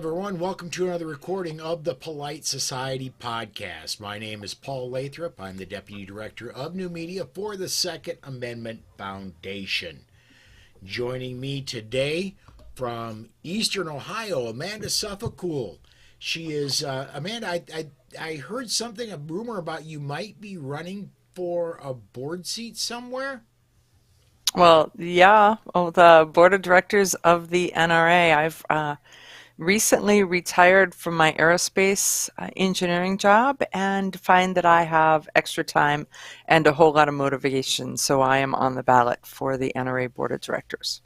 everyone, welcome to another recording of the Polite Society podcast. My name is Paul Lathrop. I'm the Deputy Director of New Media for the Second Amendment Foundation. Joining me today from Eastern Ohio, Amanda Suffecool. She is, Amanda, I heard something, a rumor about you might be running for a board seat somewhere? Well, yeah, the board of directors of the NRA. I've recently retired from my aerospace engineering job and find that I have extra time and a whole lot of motivation. So I am on the ballot for the NRA board of directors.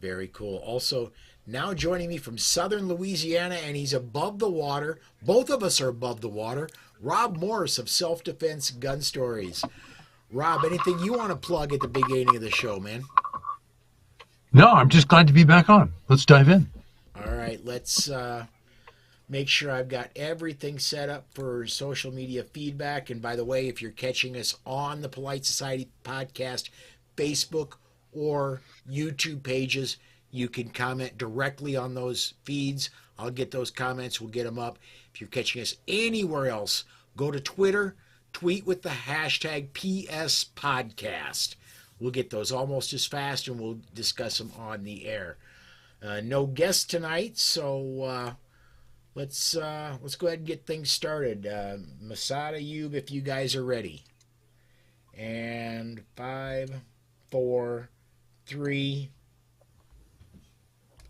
Very cool. Also, now joining me from southern Louisiana, and he's above the water. Both of us are above the water. Rob Morse of Self-Defense Gun Stories. Rob, anything you want to plug at the beginning of the show, man? No, I'm just glad to be back on. Let's dive in. All right, let's make sure I've got everything set up for social media feedback. And by the way, if you're catching us on the Polite Society podcast, Facebook or YouTube pages, you can comment directly on those feeds. I'll get those comments. We'll get them up. If you're catching us anywhere else, go to Twitter. Tweet with the hashtag PS Podcast. We'll get those almost as fast, and we'll discuss them on the air. No guest tonight, so let's go ahead and get things started. Masada, Ayub, if you guys are ready. And 5, 4, 3.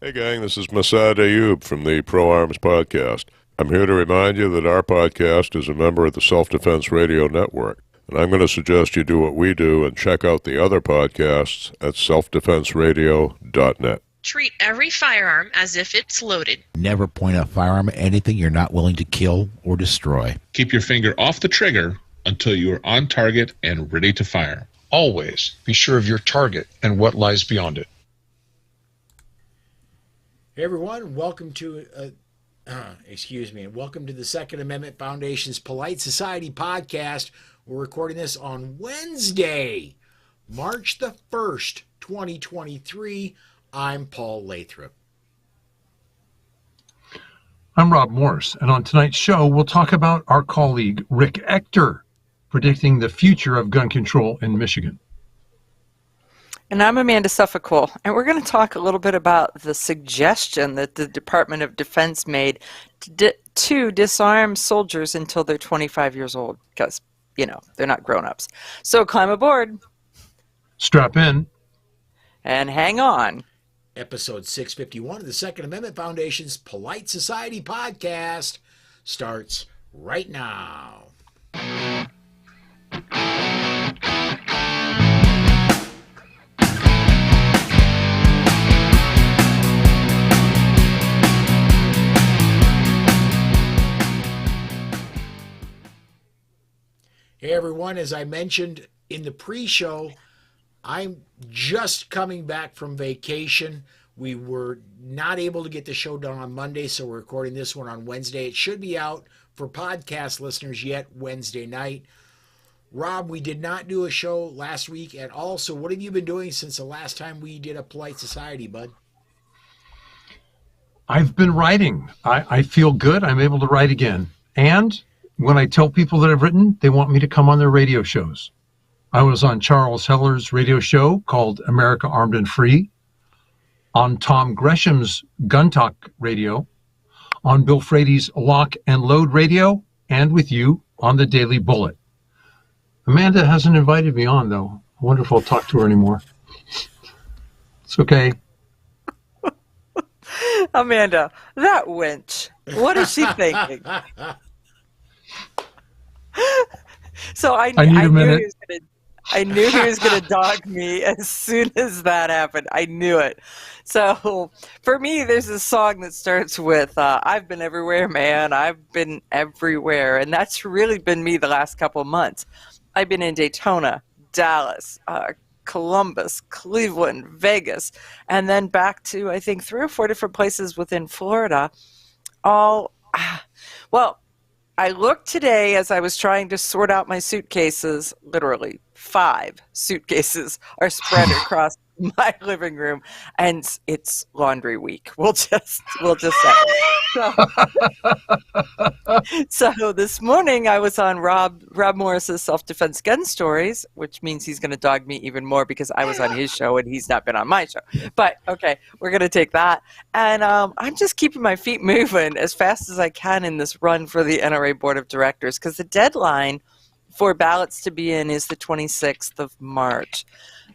Hey gang, this is Masada Ayub from the Pro Arms Podcast. I'm here to remind you that our podcast is a member of the Self-Defense Radio Network, and I'm going to suggest you do what we do and check out the other podcasts at selfdefenseradio.net. Treat every firearm as if it's loaded. Never point a firearm at anything you're not willing to kill or destroy. Keep your finger off the trigger until you are on target and ready to fire. Always be sure of your target and what lies beyond it. Hey everyone, welcome to welcome to the Second Amendment Foundation's Polite Society podcast. We're recording this on Wednesday, March the 1st, 2023. I'm Paul Lathrop. I'm Rob Morse, and on tonight's show, we'll talk about our colleague Rick Ector predicting the future of gun control in Michigan. And I'm Amanda Suffecool, and we're going to talk a little bit about the suggestion that the Department of Defense made to disarm soldiers until they're 25 years old, because, they're not grown-ups. So climb aboard. Strap in. And hang on. Episode 651 of the Second Amendment Foundation's Polite Society podcast starts right now. Hey everyone, as I mentioned in the pre-show, I'm just coming back from vacation. We were not able to get the show done on Monday, so we're recording this one on Wednesday. It should be out for podcast listeners yet Wednesday night. Rob, we did not do a show last week at all, so what have you been doing since the last time we did a Polite Society, bud? I've been writing. I feel good. I'm able to write again. And when I tell people that I've written, they want me to come on their radio shows. I was on Charles Heller's radio show called America Armed and Free, on Tom Gresham's Gun Talk radio, on Bill Frady's Lock and Load radio, and with you on the Daily Bullet. Amanda hasn't invited me on, though. I wonder if I'll talk to her anymore. It's okay. Amanda, that wench. What is she thinking? So I knew he was going to dog me as soon as that happened. I knew it. So for me, there's a song that starts with, I've been everywhere, man. I've been everywhere. And that's really been me the last couple of months. I've been in Daytona, Dallas, Columbus, Cleveland, Vegas, and then back to, I think, 3 or 4 different places within Florida. I looked today as I was trying to sort out my suitcases, literally 5 suitcases are spread across my living room, and it's laundry week. We'll just say. So this morning I was on Rob Morris's Self-Defense Gun Stories, which means he's going to dog me even more because I was on his show and he's not been on my show. But okay, we're going to take that. And I'm just keeping my feet moving as fast as I can in this run for the NRA Board of Directors, because the deadline for ballots to be in is the 26th of March.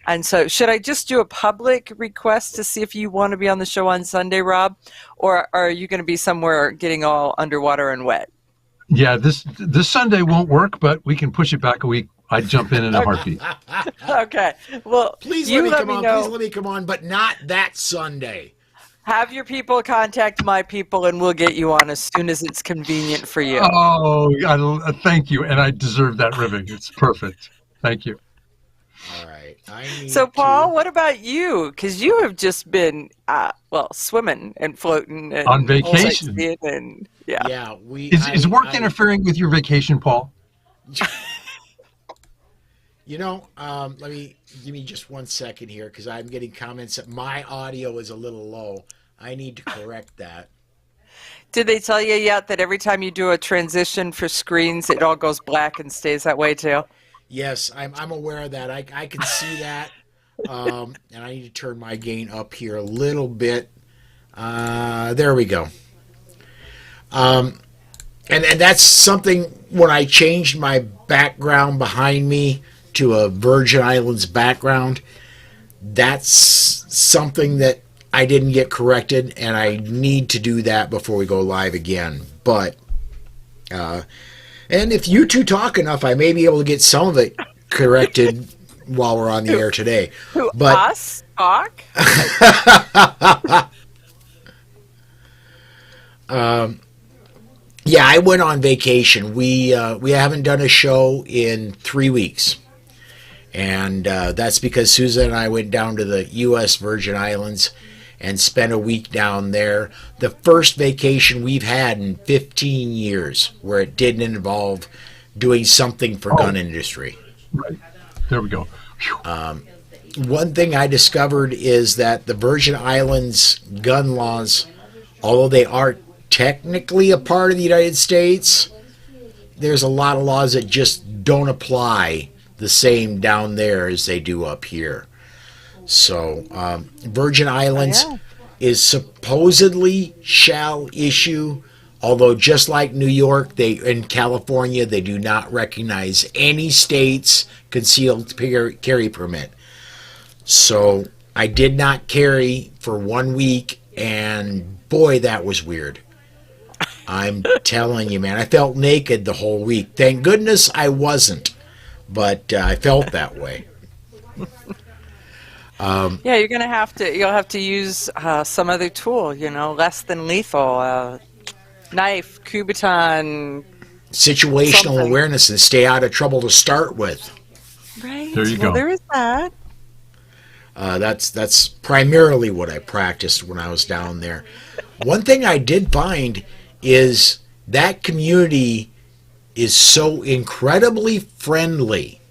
And so should I just do a public request to see if you want to be on the show on Sunday, Rob? Or are you going to be somewhere getting all underwater and wet? Yeah, this Sunday won't work, but we can push it back a week. I'd jump in a heartbeat. Okay. Well, please let me come on. Please let me come on, but not that Sunday. Have your people contact my people, and we'll get you on as soon as it's convenient for you. Oh, thank you. And I deserve that ribbing. It's perfect. Thank you. All right. So, Paul, what about you? Because you have just been, swimming and floating and on vacation. And, yeah. Is work interfering with your vacation, Paul? Let me give me just 1 second here, because I'm getting comments that my audio is a little low. I need to correct that. Did they tell you yet that every time you do a transition for screens, it all goes black and stays that way too? Yes, I'm aware of that. I can see that, and I need to turn my gain up here a little bit. There we go. And that's something when I changed my background behind me to a Virgin Islands background. That's something that I didn't get corrected, and I need to do that before we go live again. But and if you two talk enough, I may be able to get some of it corrected while we're on the air today. But us talk? Yeah, I went on vacation. We haven't done a show in 3 weeks. And that's because Susan and I went down to the U.S. Virgin Islands and spent a week down there. The first vacation we've had in 15 years where it didn't involve doing something for gun industry. Right. There we go. One thing I discovered is that the Virgin Islands gun laws, although they are technically a part of the United States, there's a lot of laws that just don't apply the same down there as they do up here. So Virgin Islands is supposedly shall issue, although just like New York and California, they do not recognize any state's concealed carry permit. So I did not carry for 1 week, and boy, that was weird. I'm telling you, man, I felt naked the whole week. Thank goodness I wasn't, but I felt that way. Yeah, you'll have to use some other tool, less than lethal, knife, Kubotan. Situational awareness and stay out of trouble to start with. Right. There you go. There is that. That's primarily what I practiced when I was down there. One thing I did find is that community is so incredibly friendly.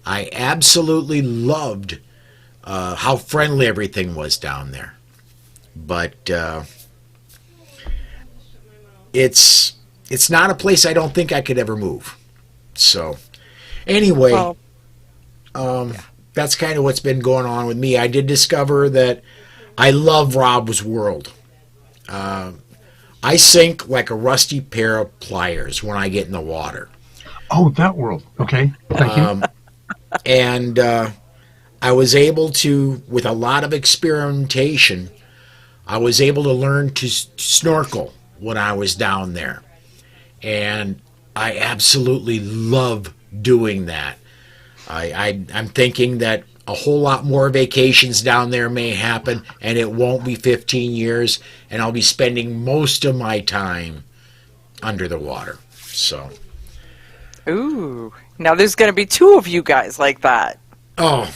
I absolutely loved how friendly everything was down there. But it's not a place I don't think I could ever move. So anyway, that's kind of what's been going on with me. I did discover that I love Rob's world. I sink like a rusty pair of pliers when I get in the water. Oh, that world. Okay. Thank you. And I was able to, with a lot of experimentation, I was able to learn to snorkel when I was down there. And I absolutely love doing that. I'm thinking that a whole lot more vacations down there may happen, and it won't be 15 years, and I'll be spending most of my time under the water. So, ooh, now there's going to be two of you guys like that. Oh,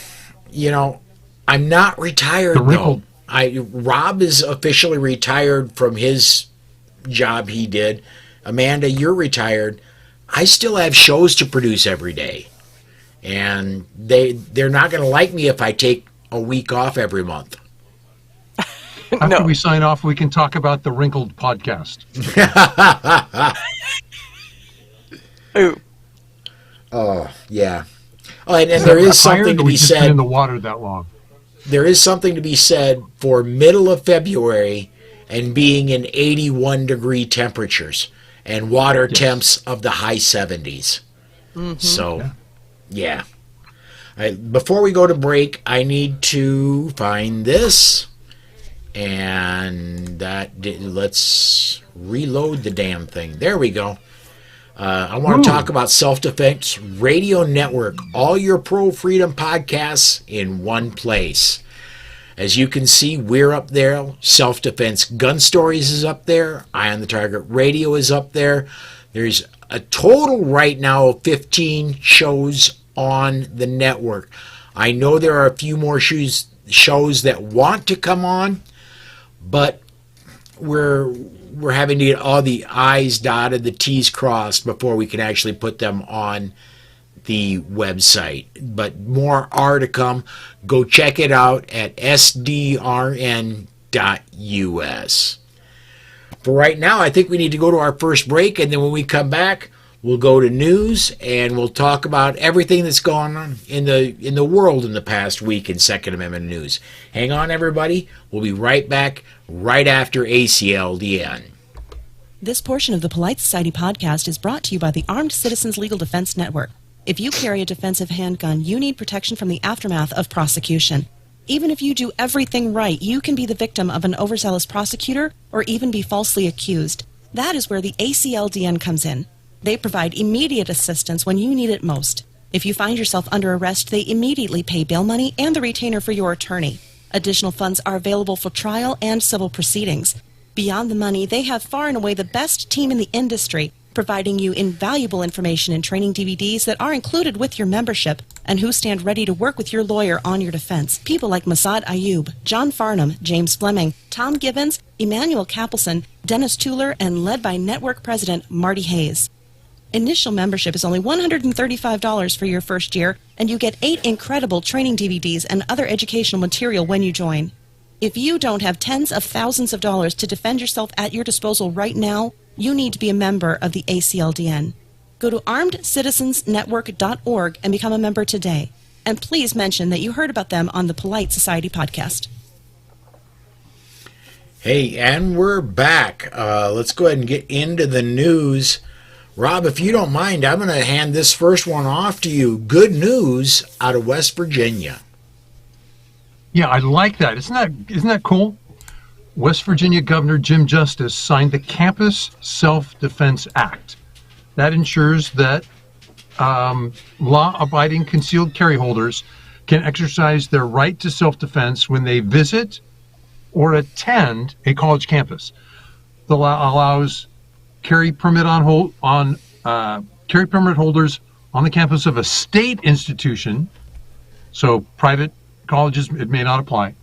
I'm not retired though. Rob is officially retired from his job he did. Amanda, you're retired. I still have shows to produce every day. And they're not going to like me if I take a week off every month. After we sign off, we can talk about the Wrinkled podcast. Ooh. Oh, yeah. Oh, and there is something to be said. Been in the water that long. There is something to be said for middle of February and being in 81-degree temperatures and water temps of the high 70s. Mm-hmm. So, yeah. Before we go to break, I need to find this. And let's reload the damn thing. There we go. I want to talk about Self-Defense Radio Network. All your pro-freedom podcasts in one place. As you can see, we're up there. Self-Defense Gun Stories is up there. Eye on the Target Radio is up there. There's a total right now of 15 shows on the network. I know there are a few more shows that want to come on, but we're having to get all the I's dotted, the T's crossed before we can actually put them on the website. But more are to come. Go check it out at sdrn.us. For right now, I think we need to go to our first break, and then when we come back, we'll go to news, and we'll talk about everything that's gone on in the world in the past week in Second Amendment news. Hang on, everybody. We'll be right back right after ACLDN. This portion of the Polite Society podcast is brought to you by the Armed Citizens Legal Defense Network. If you carry a defensive handgun, you need protection from the aftermath of prosecution. Even if you do everything right, you can be the victim of an overzealous prosecutor or even be falsely accused. That is where the ACLDN comes in. They provide immediate assistance when you need it most. If you find yourself under arrest, they immediately pay bail money and the retainer for your attorney. Additional funds are available for trial and civil proceedings. Beyond the money, they have far and away the best team in the industry, providing you invaluable information and training DVDs that are included with your membership and who stand ready to work with your lawyer on your defense. People like Masad Ayub, John Farnham, James Fleming, Tom Gibbons, Emmanuel Capelson, Dennis Tuller, and led by Network President Marty Hayes. Initial membership is only $135 for your first year, and you get 8 incredible training DVDs and other educational material when you join. If you don't have tens of thousands of dollars to defend yourself at your disposal right now, you need to be a member of the ACLDN. Go to armedcitizensnetwork.org and become a member today. And please mention that you heard about them on the Polite Society podcast. Hey, and we're back. Let's go ahead and get into the news. Rob, if you don't mind, I'm going to hand this first one off to you. Good news out of West Virginia. Yeah, I like that. Isn't that cool? West Virginia Governor Jim Justice signed the Campus Self-Defense Act. That ensures that law-abiding concealed carry holders can exercise their right to self-defense when they visit or attend a college campus. The law allows carry permit holders on the campus of a state institution, so private colleges, it may not apply.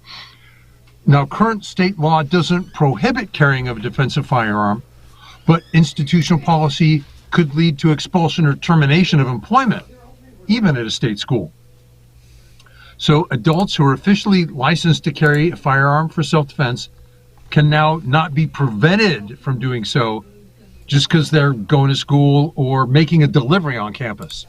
Now, current state law doesn't prohibit carrying of a defensive firearm, but institutional policy could lead to expulsion or termination of employment, even at a state school. So adults who are officially licensed to carry a firearm for self-defense can now not be prevented from doing so just because they're going to school or making a delivery on campus.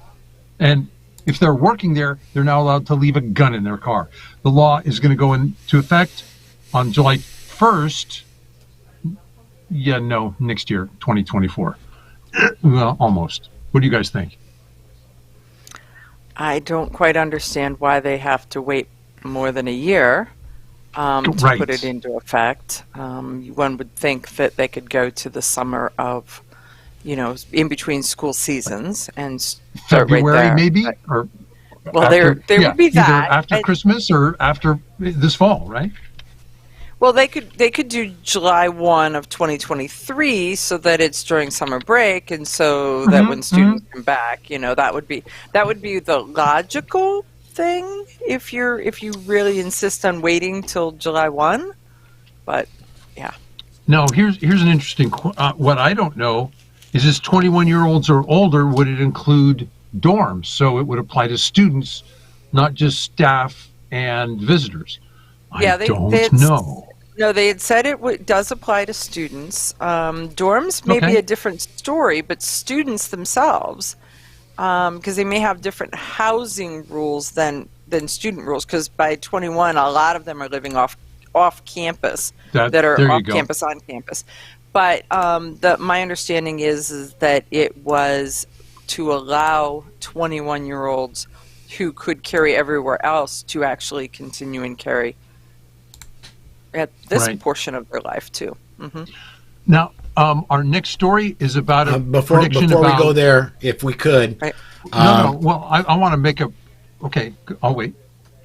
And if they're working there, they're now allowed to leave a gun in their car. The law is going to go into effect on July 1st. Next year, 2024. Well, almost. What do you guys think? I don't quite understand why they have to wait more than a year to put it into effect. One would think that they could go to the summer of, in between school seasons and start February, right there. maybe? Well, there would be that. Either after Christmas or after this fall, right? Well, they could do July 1 of 2023 so that it's during summer break, and so that when students come back, that would be the logical thing if you really insist on waiting till July 1. But yeah. Now, here's an interesting what I don't know is this 21-year-olds or older, would it include dorms? So it would apply to students, not just staff and visitors. Yeah, I don't know. No, they had said it does apply to students. Dorms may be a different story, but students themselves, because they may have different housing rules than student rules, because by 21, a lot of them are living off campus that are off campus, on campus. But my understanding is that it was to allow 21-year-olds who could carry everywhere else to actually continue and carry at this portion of their life too. Mm-hmm. Now, our next story is about a before we go there, if we could. Right. No. Well, I want to make a. Okay, I'll wait.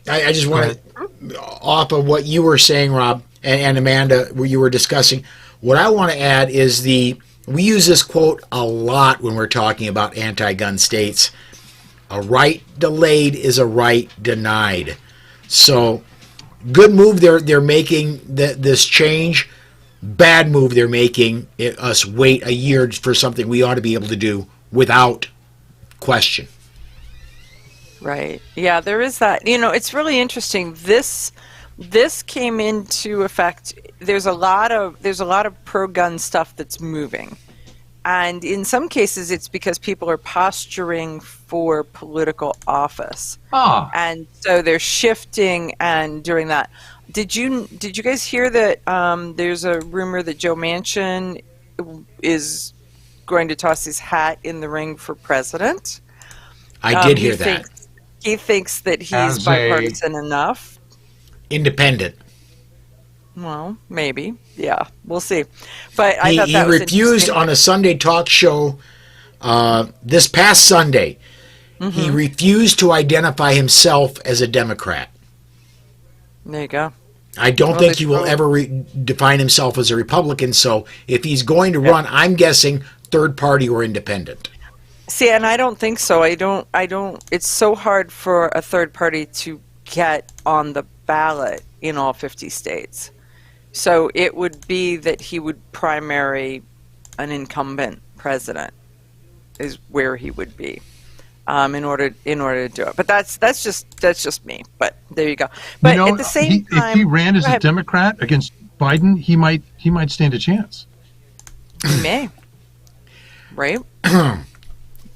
I just want to, off of what you were saying, Rob and Amanda, where you were discussing. What I want to add is we use this quote a lot when we're talking about anti-gun states. A right delayed is a right denied. So, good move they're making this change. Bad move they're making us wait a year for something we ought to be able to do without question. Right. Yeah, there is that. It's really interesting. This came into effect. There's a lot of pro-gun stuff that's moving. And in some cases, it's because people are posturing for political office. And so they're shifting and doing that. Did you guys hear that there's a rumor that Joe Manchin is going to toss his hat in the ring for president? I did hear that. He thinks that he's bipartisan enough. Independent. Well, maybe. Yeah, we'll see. But I thought he that was refused on a Sunday talk show this past Sunday. Mm-hmm. He refused to identify himself as a Democrat. There you go. I don't think he will ever define himself as a Republican. So if he's going to run, I'm guessing third party or independent. See, and I don't think so. I don't. It's so hard for a third party to get on the ballot in all 50 states. So it would be that he would primary an incumbent president is where he would be in order to do it. But that's just me. But there you go. But at the same time, if he ran as a Democrat against Biden, he might stand a chance. He may, right?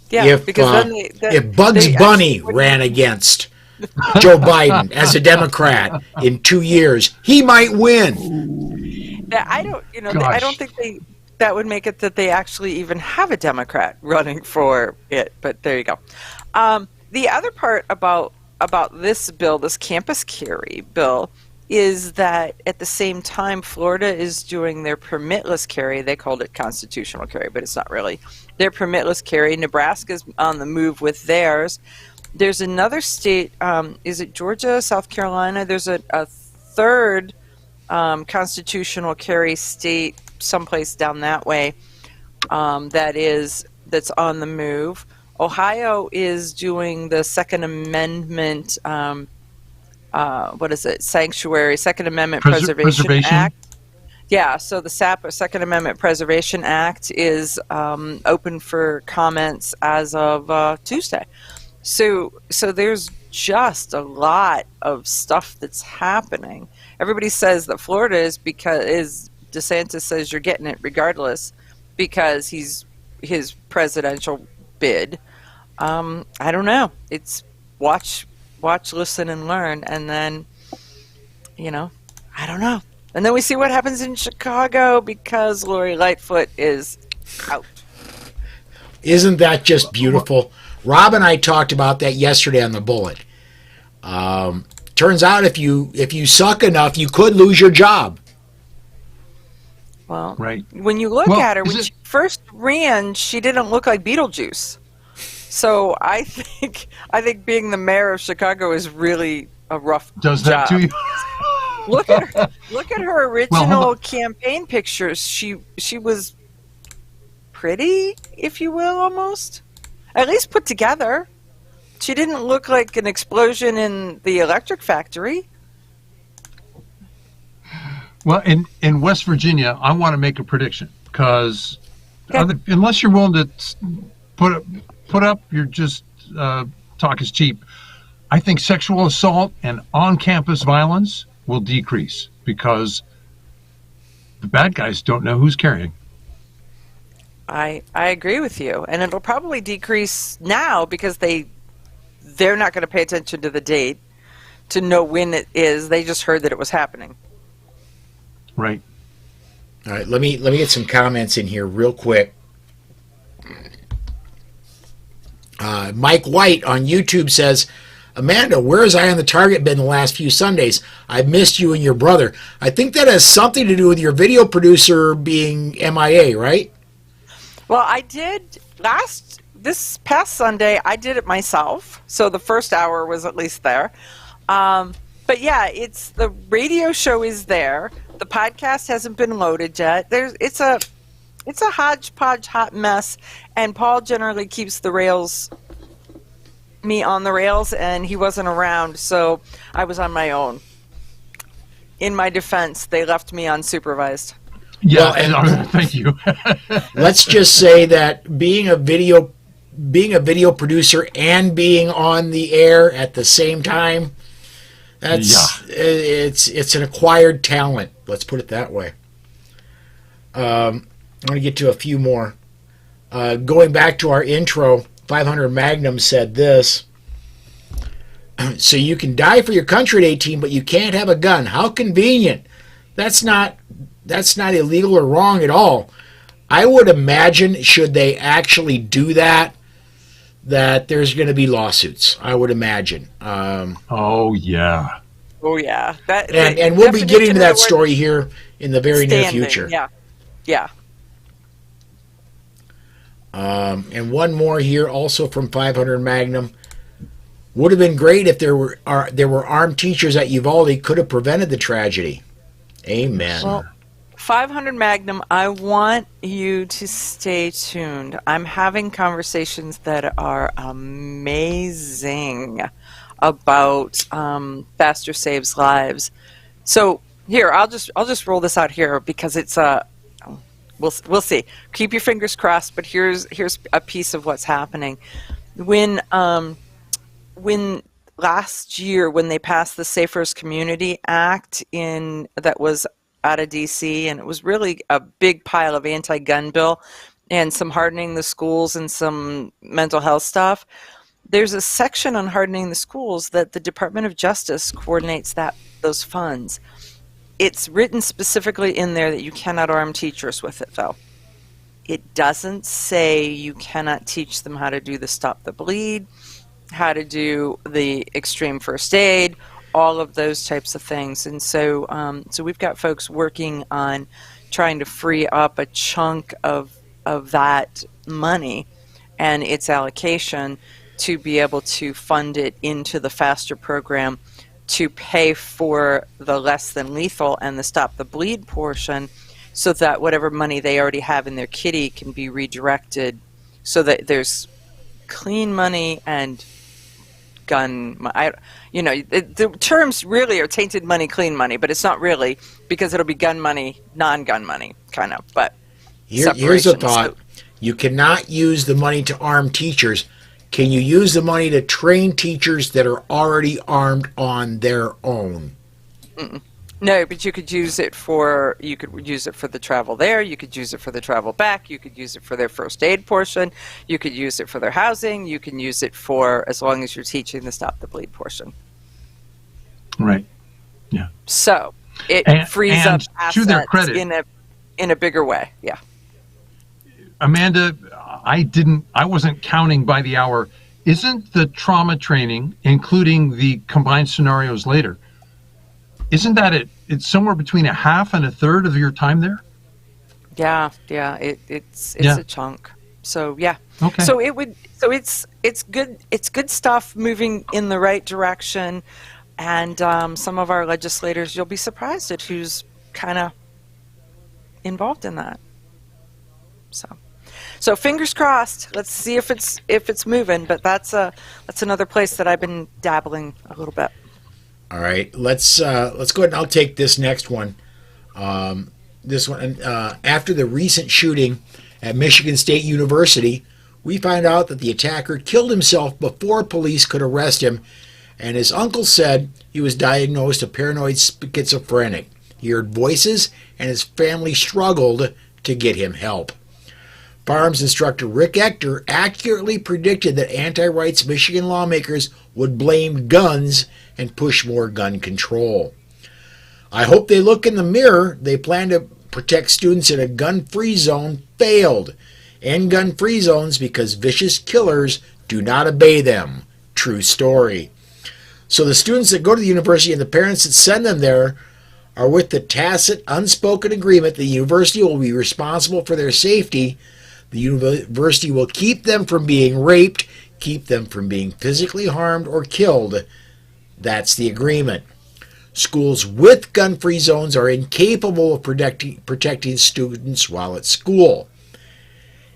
Yeah, because if Bugs Bunny ran against Joe Biden as a Democrat in 2 years, he might win. I don't think that would make it that they actually even have a Democrat running for it. But there you go. The other part about this bill, this campus carry bill, is that at the same time, Florida is doing their permitless carry. They called it constitutional carry, but it's not really. Their permitless carry. Nebraska's on the move with theirs. There's another state, is it Georgia, South Carolina? There's a third constitutional carry state someplace down that way that's on the move. Ohio is doing the Second Amendment, Sanctuary, Second Amendment Preservation Act. Yeah, so the Second Amendment Preservation Act is open for comments as of Tuesday. So there's just a lot of stuff that's happening. Everybody says that Florida is because DeSantis says you're getting it regardless because his presidential bid. I don't know. It's watch, listen, and learn, and then I don't know. And then we see what happens in Chicago because Lori Lightfoot is out. Isn't that just beautiful? Rob and I talked about that yesterday on the Bullet. Turns out if you suck enough, you could lose your job. Well, right. When you look at her, when she first ran, she didn't look like Beetlejuice. So I think being the mayor of Chicago is really a rough job. Does that to you? Look at her original campaign pictures. She was pretty, if you will, almost. At least put together. She didn't look like an explosion in the electric factory. Well, in West Virginia, I want to make a prediction because unless you're willing to put up, you're just talk is cheap. I think sexual assault and on-campus violence will decrease because the bad guys don't know who's carrying. I agree with you, and it'll probably decrease now because they're not going to pay attention to the date to know when it is. They just heard that it was happening. Right. All right, let me get some comments in here real quick. Mike White on YouTube says, Amanda, where has Eye on the Target been the last few Sundays? I've missed you and your brother. I think that has something to do with your video producer being MIA, right? Well, I did this past Sunday, I did it myself. So the first hour was at least there. But yeah, the radio show is there. The podcast hasn't been loaded yet. It's a hodgepodge hot mess, and Paul generally keeps me on the rails, and he wasn't around, so I was on my own. In my defense, they left me unsupervised. Yeah, and thank you. Let's just say that being a video producer and being on the air at the same time, it's an acquired talent. Let's put it that way. I'm going to get to a few more. Going back to our intro, 500 Magnum said this. So you can die for your country at 18, but you can't have a gun. How convenient. That's not illegal or wrong at all. I would imagine, should they actually do that there's going to be lawsuits. I would imagine. Oh yeah. And we'll be getting to that story here in the very near future. Yeah. And one more here, also from 500 Magnum. Would have been great if there were armed teachers at Uvalde. Could have prevented the tragedy. Amen. Well, 500 Magnum, I want you to stay tuned. I'm having conversations that are amazing about Faster Saves Lives. So here, I'll just roll this out here because it's we'll see. Keep your fingers crossed. But here's a piece of what's happening. When last year, when they passed the Safer's Community Act that was out of DC, and it was really a big pile of anti-gun bill and some hardening the schools and some mental health stuff. There's a section on hardening the schools that the Department of Justice coordinates those funds. It's written specifically in there that you cannot arm teachers with it, though. It doesn't say you cannot teach them how to do the Stop the Bleed, how to do the extreme first aid, all of those types of things. And so we've got folks working on trying to free up a chunk of that money and its allocation to be able to fund it into the FASTER program to pay for the less than lethal and the Stop the Bleed portion, so that whatever money they already have in their kitty can be redirected so that there's clean money and gun. The terms really are tainted money, clean money, but it's not really, because it'll be gun money, non-gun money, kind of. But here's a thought. You cannot use the money to arm teachers. Can you use the money to train teachers that are already armed on their own? Mm-mm. No, but you could use it for the travel there. You could use it for the travel back. You could use it for their first aid portion. You could use it for their housing. You can use it for, as long as you're teaching the Stop the Bleed portion. Right. Yeah. So it frees up assets to their credit, in a bigger way. Yeah. Amanda, I wasn't counting by the hour. Isn't the trauma training, including the combined scenarios later, isn't that it's somewhere between a half and a third of your time there? Yeah. It's a chunk. So yeah. Okay. So it's good stuff moving in the right direction, and some of our legislators, you'll be surprised at who's kind of involved in that. So fingers crossed. Let's see if it's moving. But that's another place that I've been dabbling a little bit. All right, let's go ahead and I'll take this next one. This one, after the recent shooting at Michigan State University, we find out that the attacker killed himself before police could arrest him And his uncle said he was diagnosed a paranoid schizophrenic. He heard voices, and his family struggled to get him help. Firearms instructor Rick Ector accurately predicted that anti-rights Michigan lawmakers would blame guns and push more gun control. I hope they look in the mirror. They plan to protect students in a gun-free zone failed. End gun-free zones because vicious killers do not obey them. True story. So the students that go to the university and the parents that send them there are with the tacit, unspoken agreement the university will be responsible for their safety. The university will keep them from being raped, keep them from being physically harmed or killed. That's the agreement. Schools with gun-free zones are incapable of protecting students while at school.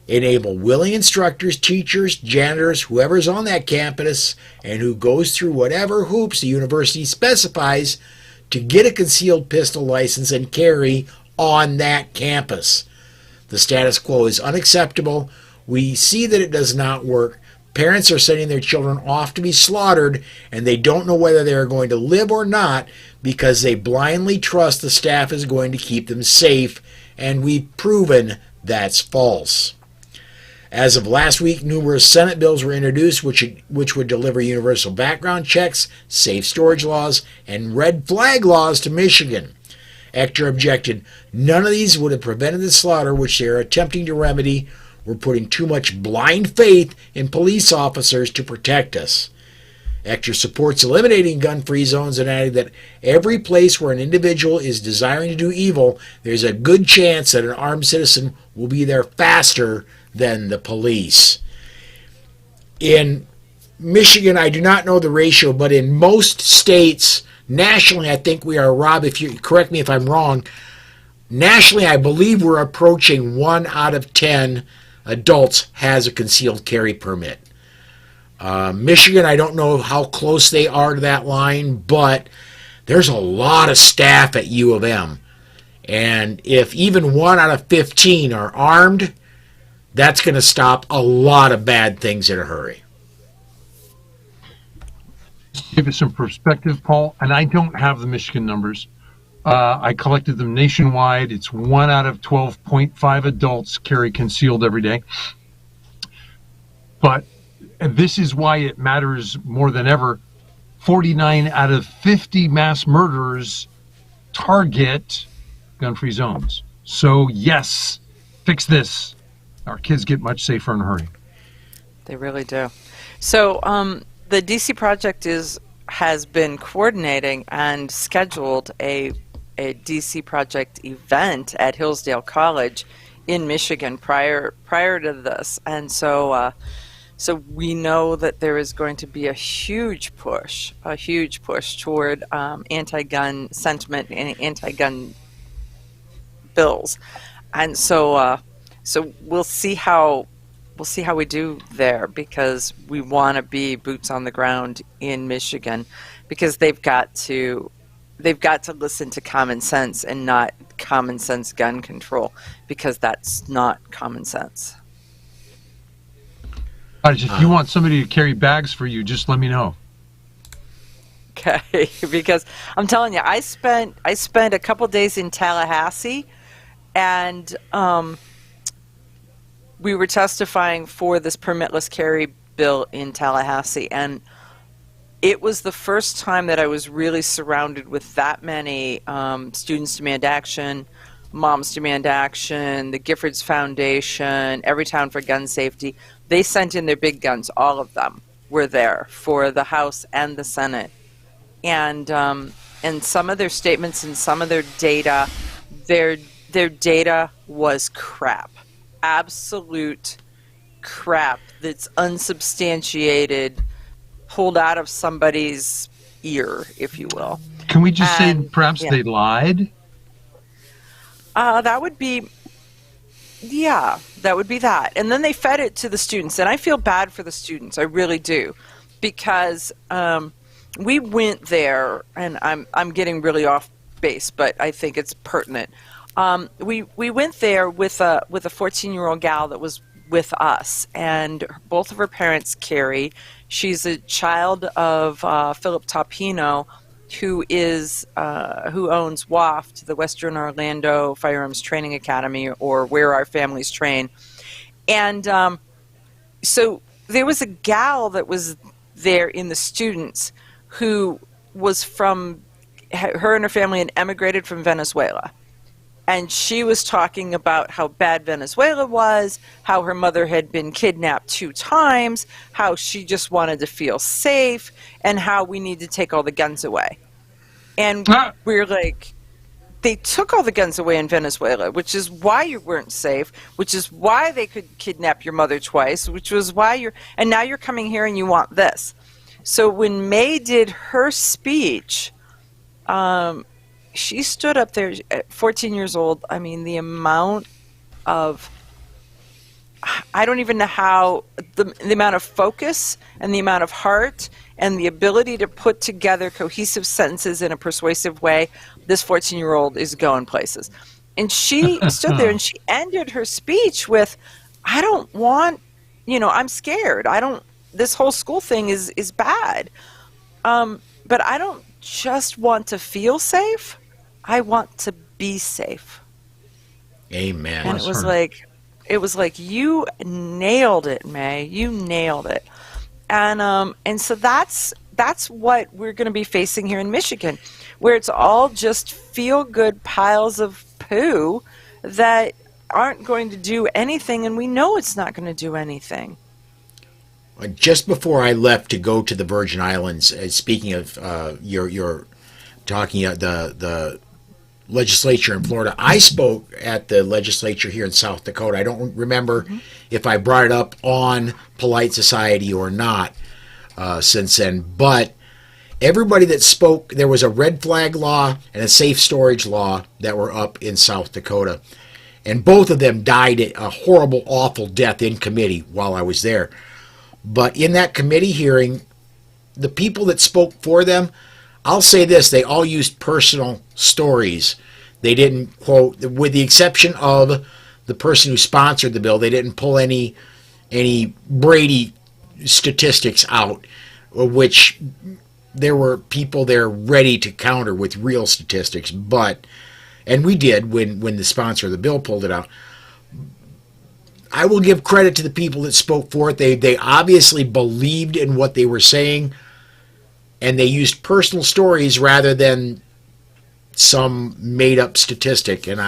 Enable willing instructors, teachers, janitors, whoever's on that campus, and who goes through whatever hoops the university specifies to get a concealed pistol license and carry on that campus. The status quo is unacceptable. We see that it does not work. Parents are sending their children off to be slaughtered, and they don't know whether they are going to live or not because they blindly trust the staff is going to keep them safe, and we've proven that's false. As of last week, numerous Senate bills were introduced which would deliver universal background checks, safe storage laws, and red flag laws to Michigan. Ector objected, none of these would have prevented the slaughter which they are attempting to remedy. We're putting too much blind faith in police officers to protect us. Ector supports eliminating gun-free zones and added that every place where an individual is desiring to do evil, there's a good chance that an armed citizen will be there faster than the police. In Michigan, I do not know the ratio, but in most states, nationally, I think we are, Rob, if you correct me if I'm wrong, nationally, I believe we're approaching 1 out of 10 adults has a concealed carry permit. Michigan, I don't know how close they are to that line, but there's a lot of staff at U of M. And if even 1 out of 15 are armed, that's going to stop a lot of bad things in a hurry. Give it some perspective, Paul, and I don't have the Michigan numbers. I collected them nationwide. It's 1 out of 12.5 adults carry concealed every day. But this is why it matters more than ever. 49 out of 50 mass murderers target gun-free zones. So yes, fix this. Our kids get much safer in a hurry. They really do. So the DC Project has been coordinating and scheduled a DC Project event at Hillsdale College in Michigan prior to this, and so we know that there is going to be a huge push toward anti-gun sentiment and anti-gun bills, and so we'll see how we do there, because we want to be boots on the ground in Michigan, because they've got to listen to common sense and not common sense gun control, because that's not common sense. If you want somebody to carry bags for you, just let me know. Okay, because I'm telling you, I spent a couple days in Tallahassee, and we were testifying for this permitless carry bill in Tallahassee, and it was the first time that I was really surrounded with that many Students Demand Action, Moms Demand Action, the Giffords Foundation, Everytown for Gun Safety. They sent in their big guns. All of them were there for the House and the Senate. And some of their statements and some of their data, their data was crap. Absolute crap that's unsubstantiated, pulled out of somebody's ear, if you will. Can we just say perhaps they lied? That would be that. And then they fed it to the students, and I feel bad for the students. I really do, because we went there, and I'm getting really off base, but I think it's pertinent. We went there with a 14-year-old gal that was with us, and both of her parents carry. She's a child of Philip Topino, who owns WAFT, the Western Orlando Firearms Training Academy, or where our families train. And so there was a gal that was there in the students who was from, her and her family had emigrated from Venezuela. And she was talking about how bad Venezuela was, how her mother had been kidnapped 2 times, how she just wanted to feel safe, and how we need to take all the guns away. And we're like, they took all the guns away in Venezuela, which is why you weren't safe, which is why they could kidnap your mother twice, which was why and now you're coming here and you want this. So when May did her speech, she stood up there at 14 years old. I mean, the amount of, I don't even know how, the amount of focus and the amount of heart and the ability to put together cohesive sentences in a persuasive way, this 14-year-old is going places. And she stood there and she ended her speech with, I don't want, I'm scared. This whole school thing is bad. But I don't just want to feel safe. I want to be safe. Amen. And it was like you nailed it, May. You nailed it. And so that's what we're going to be facing here in Michigan, where it's all just feel-good piles of poo that aren't going to do anything, and we know it's not going to do anything. Just before I left to go to the Virgin Islands, speaking of your talking the legislature in Florida, I spoke at the legislature here in South Dakota. I don't remember if I brought it up on Polite Society or not since then, but everybody that spoke, there was a red flag law and a safe storage law that were up in South Dakota, and both of them died a horrible, awful death in committee while I was there. But in that committee hearing, the people that spoke for them, I'll say this, they all used personal stories. They didn't quote, with the exception of the person who sponsored the bill, they didn't pull any Brady statistics out, which there were people there ready to counter with real statistics. And we did when the sponsor of the bill pulled it out. I will give credit to the people that spoke for it. They obviously believed in what they were saying, and they used personal stories rather than some made-up statistic. And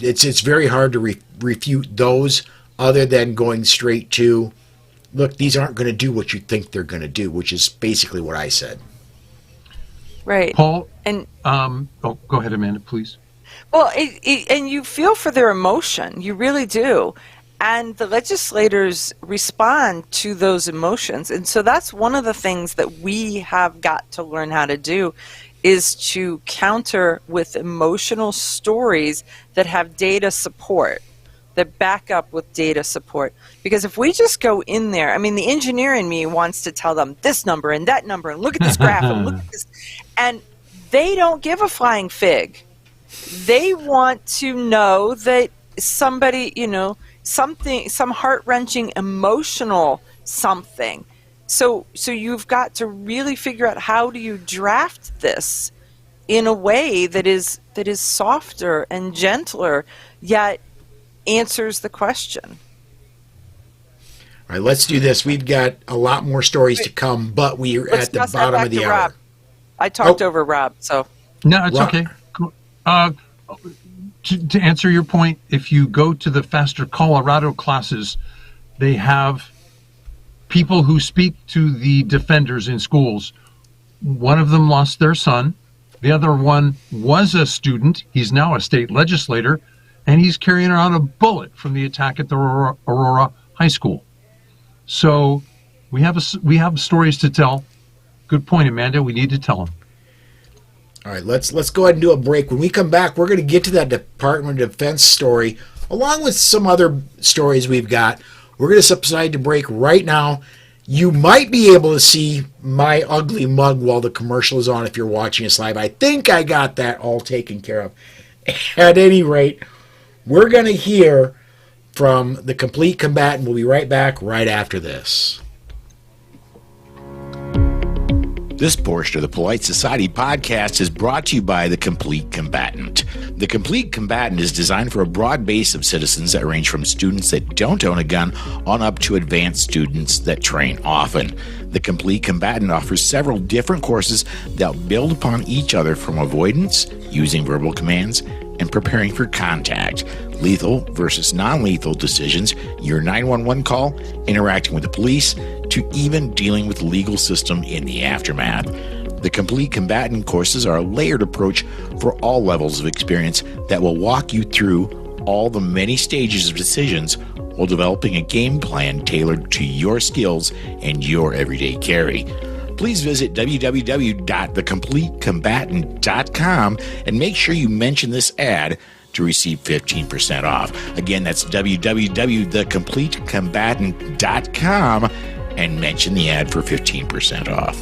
it's very hard to refute those, other than going straight to, look, these aren't going to do what you think they're going to do, which is basically what I said. Right. Paul, and go ahead, Amanda, please. Well, and you feel for their emotion. You really do. And the legislators respond to those emotions. And so that's one of the things that we have got to learn how to do, is to counter with emotional stories that have data support, that back up with data support. Because if we just go in there, I mean, the engineer in me wants to tell them this number and that number, and look at this graph, and look at this. And they don't give a flying fig. They want to know that somebody, something, some heart-wrenching, emotional something. So you've got to really figure out, how do you draft this in a way that is softer and gentler, yet answers the question. All right, let's do this. We've got a lot more stories to come, but we're at the bottom of the hour. Rob. I talked over Rob, so. No, it's okay. To answer your point, if you go to the Faster Colorado classes, they have people who speak to the defenders in schools. One of them lost their son. The other one was a student. He's now a state legislator, and he's carrying around a bullet from the attack at the Aurora High School. So we have stories to tell. Good point, Amanda. We need to tell them. All right, let's go ahead and do a break. When we come back, we're going to get to that Department of Defense story, along with some other stories we've got. We're going to decide to break right now. You might be able to see my ugly mug while the commercial is on if you're watching us live. I think I got that all taken care of. At any rate, we're going to hear from The Complete Combatant. We'll be right back right after this. This portion of the Polite Society podcast is brought to you by The Complete Combatant. The Complete Combatant is designed for a broad base of citizens that range from students that don't own a gun on up to advanced students that train often. The Complete Combatant offers several different courses that build upon each other, from avoidance, using verbal commands, and preparing for contact, lethal versus non-lethal decisions, your 911 call, interacting with the police, to even dealing with the legal system in the aftermath. The Complete Combatant courses are a layered approach for all levels of experience that will walk you through all the many stages of decisions while developing a game plan tailored to your skills and your everyday carry. Please visit www.thecompletecombatant.com and make sure you mention this ad to receive 15% off. Again, that's www.thecompletecombatant.com and mention the ad for 15% off.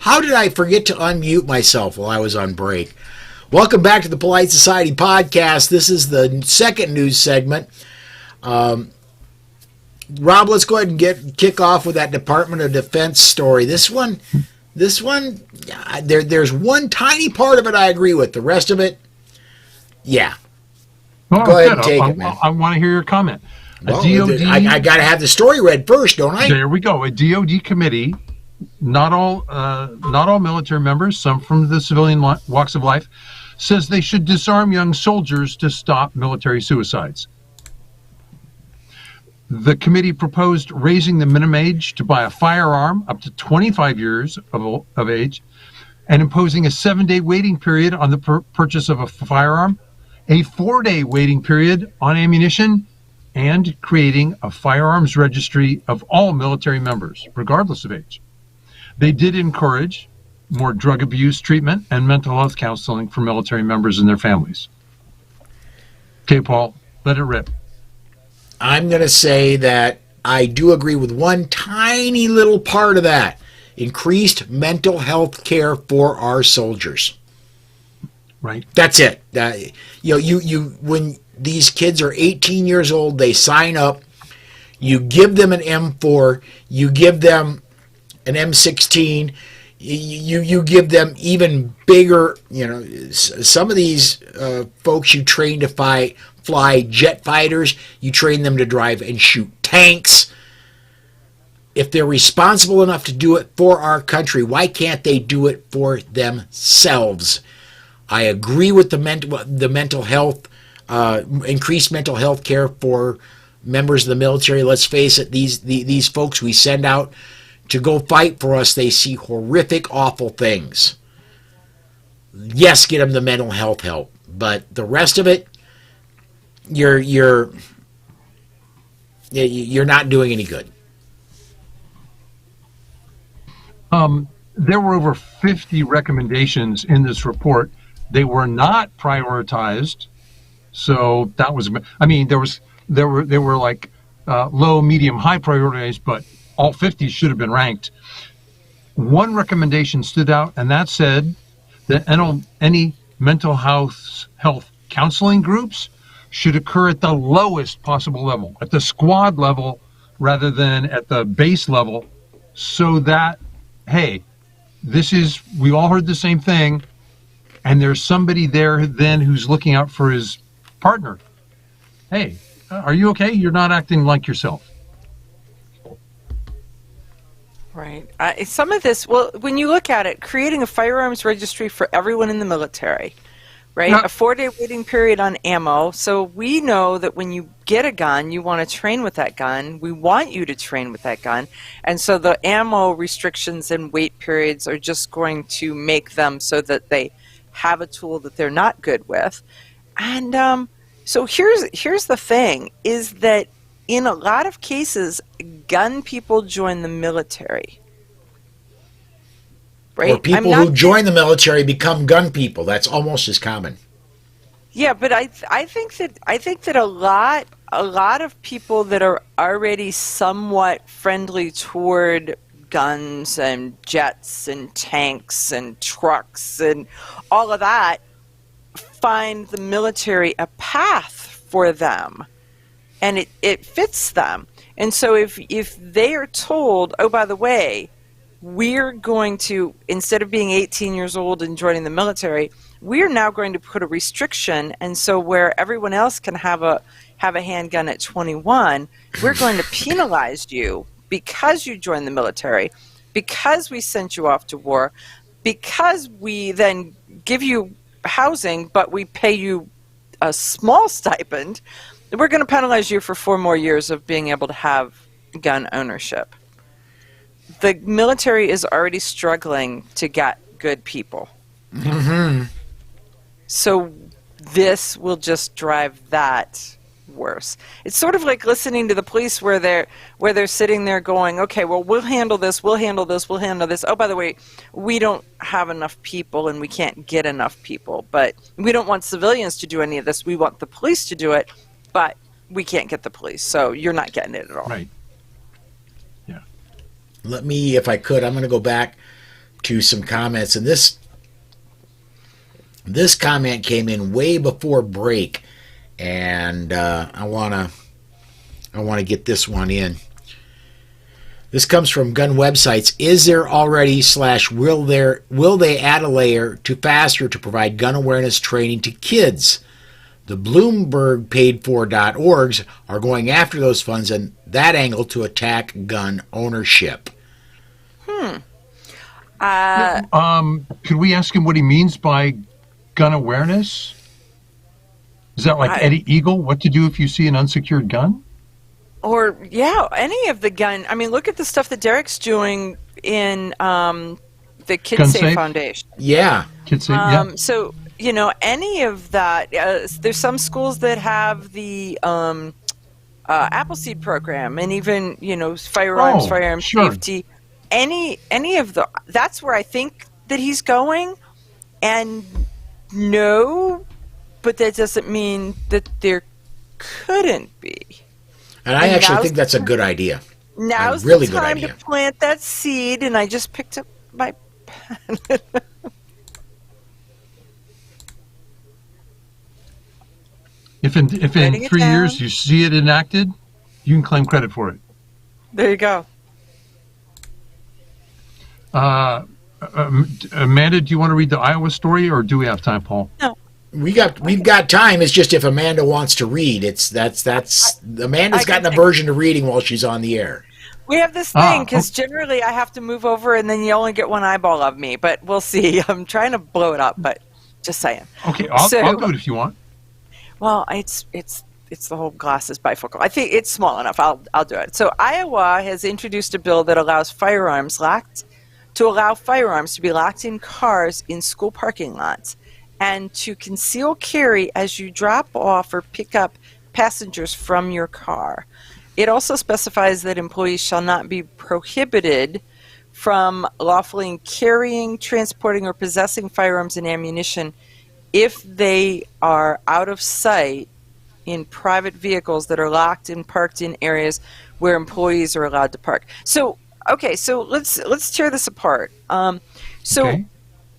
How did I forget to unmute myself while I was on break? Welcome back to the Polite Society podcast. This is the second news segment. Rob, let's go ahead and kick off with that Department of Defense story. This one, there's one tiny part of it I agree with. The rest of it, yeah. Well, go ahead and take it, man. I want to hear your comment. Well, I got to have the story read first, don't I? There we go. A DOD committee. Not all military members, some from the civilian walks of life, says they should disarm young soldiers to stop military suicides. The committee proposed raising the minimum age to buy a firearm up to 25 years of age, and imposing a 7-day waiting period on the purchase of a firearm, a 4-day waiting period on ammunition, and creating a firearms registry of all military members, regardless of age. They did encourage more drug abuse treatment and mental health counseling for military members and their families. Okay, Paul, let it rip. I'm going to say that I do agree with one tiny little part of that. Increased mental health care for our soldiers. Right. That's it. You when these kids are 18 years old, they sign up, you give them an M4, you give them an M16, you give them even bigger, some of these folks you train to fly jet fighters, you train them to drive and shoot tanks. If they're responsible enough to do it for our country, why can't they do it for themselves? I agree with the mental health, increased mental health care for members of the military. Let's face it, these folks we send out to go fight for us, they see horrific, awful things. Yes, get them the mental health help, but the rest of it, you're not doing any good. There were over 50 recommendations in this report. They were not prioritized, so that was. I mean, there were like low, medium, high priorities, but all 50 should have been ranked. One recommendation stood out, and that said that any mental health counseling groups should occur at the lowest possible level, at the squad level rather than at the base level, so that, hey, we all heard the same thing, and there's somebody there then who's looking out for his partner. Hey, are you okay? You're not acting like yourself. Right. Some of this, well, when you look at it, creating a firearms registry for everyone in the military, right? A 4-day waiting period on ammo. So we know that when you get a gun, you want to train with that gun. We want you to train with that gun. And so the ammo restrictions and wait periods are just going to make them so that they have a tool that they're not good with. And so here's the thing, is that in a lot of cases, gun people join the military. Right? Or people who join the military become gun people. That's almost as common. Yeah, but I think that a lot of people that are already somewhat friendly toward guns and jets and tanks and trucks and all of that find the military a path for them, and it fits them. And so if they are told, oh, by the way, we're going to, instead of being 18 years old and joining the military, we're now going to put a restriction, and so where everyone else can have a handgun at 21, we're going to penalize you because you joined the military, because we sent you off to war, because we then give you housing, but we pay you a small stipend. We're going to penalize you for 4 more years of being able to have gun ownership. The military is already struggling to get good people. Mm-hmm. So this will just drive that worse. It's sort of like listening to the police where they're sitting there going, okay, well, we'll handle this. Oh, by the way, we don't have enough people and we can't get enough people, but we don't want civilians to do any of this. We want the police to do it, but we can't get the police, so you're not getting it at all. Right. Yeah. Let me, if I could, I'm going to go back to some comments, and this comment came in way before break, and I want to get this one in. This comes from Gun Websites. Is there already / will they add a layer to FASTER to provide gun awareness training to kids? The Bloomberg paid-for.orgs are going after those funds and that angle to attack gun ownership. Could we ask him what he means by gun awareness? Is that like Eddie Eagle? What to do if you see an unsecured gun? Or, yeah, any of the gun. I mean, look at the stuff that Derek's doing in the KidSafe Foundation. Yeah. KidSafe, yeah. So, you know, any of that. There's some schools that have the Appleseed program, and even, you know, firearms sure. safety. Any of the. That's where I think that he's going. And no, but that doesn't mean that there couldn't be. And I actually think that's a good idea. Now's really the time to plant that seed, and I just picked up my pen. If in 3 years you see it enacted, you can claim credit for it. There you go. Amanda, do you want to read the Iowa story, or do we have time, Paul? No. We've got time. It's just if Amanda wants to read, Amanda's gotten a version to reading while she's on the air. We have this thing because generally I have to move over, and then you only get one eyeball of me. But we'll see. I'm trying to blow it up, but just saying. Okay, I'll do it if you want. Well, it's the whole glass is bifocal. I think it's small enough. I'll do it. So Iowa has introduced a bill that allows firearms to be locked in cars in school parking lots, and to conceal carry as you drop off or pick up passengers from your car. It also specifies that employees shall not be prohibited from lawfully carrying, transporting, or possessing firearms and ammunition if they are out of sight in private vehicles that are locked and parked in areas where employees are allowed to park. So let's tear this apart.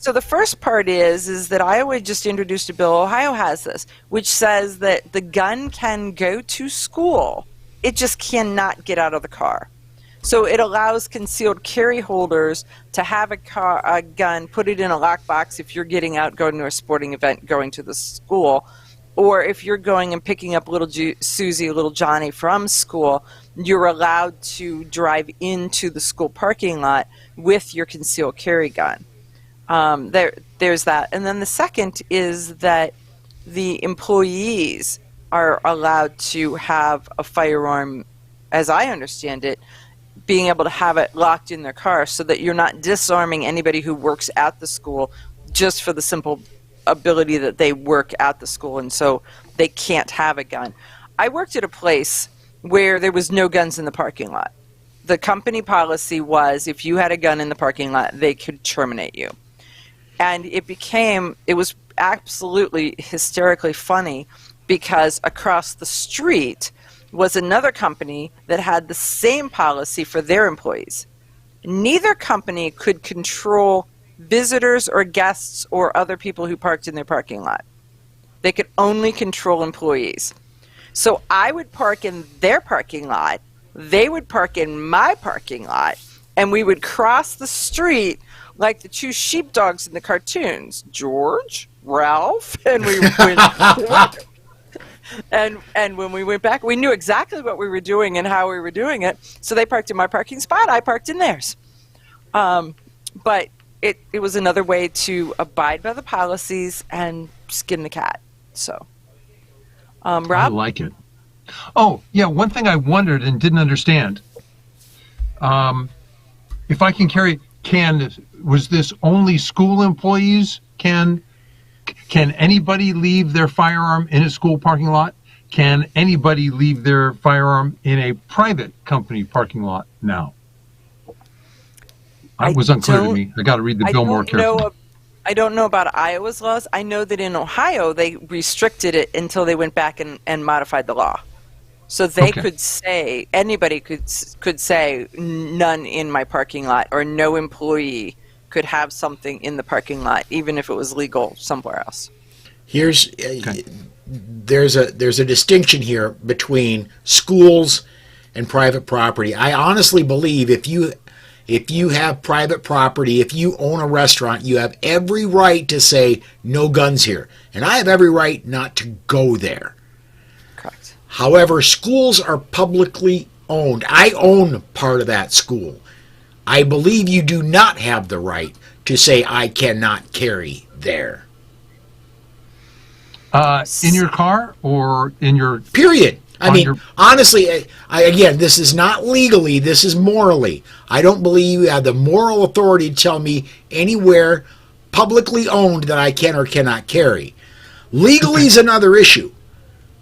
So the first part is that Iowa just introduced a bill, Ohio has this, which says that the gun can go to school. It just cannot get out of the car. So it allows concealed carry holders to have a gun, put it in a lockbox if you're getting out, going to a sporting event, going to the school, or if you're going and picking up little Susie, little Johnny from school, you're allowed to drive into the school parking lot with your concealed carry gun. There's that. And then the second is that the employees are allowed to have a firearm, as I understand it, being able to have it locked in their car so that you're not disarming anybody who works at the school just for the simple ability that they work at the school and so they can't have a gun. I worked at a place where there was no guns in the parking lot. The company policy was if you had a gun in the parking lot, they could terminate you. And it was absolutely hysterically funny because across the street was another company that had the same policy for their employees. Neither company could control visitors or guests or other people who parked in their parking lot. They could only control employees. So I would park in their parking lot, they would park in my parking lot, and we would cross the street like the two sheepdogs in the cartoons, George, Ralph, and we went and when we went back, we knew exactly what we were doing and how we were doing it. So they parked in my parking spot, I parked in theirs. But it was another way to abide by the policies and skin the cat. So, Rob? I like it. Oh, yeah, one thing I wondered and didn't understand. If I can carry, was this only school employees? Can anybody leave their firearm in a school parking lot? Can anybody leave their firearm in a private company parking lot now? It was unclear to me. I got to read the bill more carefully. I don't know about Iowa's laws. I know that in Ohio they restricted it until they went back and modified the law. So they could say, anybody could say none in my parking lot, or no employee could have something in the parking lot, even if it was legal somewhere else. There's a distinction here between schools and private property. I honestly believe if you have private property, if you own a restaurant, you have every right to say no guns here, and I have every right not to go there. Correct. However, schools are publicly owned. I own part of that school. I believe you do not have the right to say I cannot carry there. In your car or in your... Period. I mean, honestly, again, this is not legally, this is morally. I don't believe you have the moral authority to tell me anywhere publicly owned that I can or cannot carry. Legally is another issue.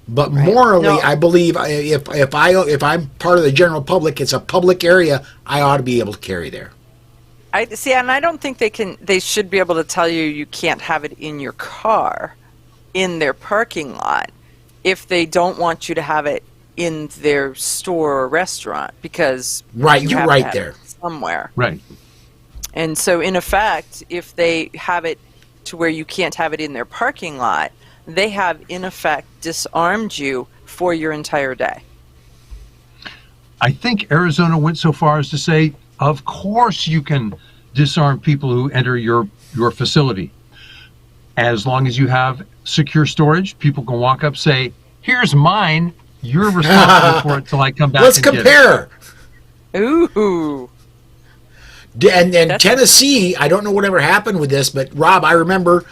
But morally, I believe if I'm part of the general public, it's a public area, I ought to be able to carry there. I see, and I don't think they should be able to tell you can't have it in your car, in their parking lot, if they don't want you to have it in their store or restaurant, because you're right there somewhere. Right. And so, in effect, if they have it to where you can't have it in their parking lot, they have, in effect, disarmed you for your entire day. I think Arizona went so far as to say, of course you can disarm people who enter your facility. As long as you have secure storage, people can walk up, say, here's mine, you're responsible for it till I come back. Let's compare. Ooh. And Tennessee, I don't know whatever happened with this, but Rob, I remember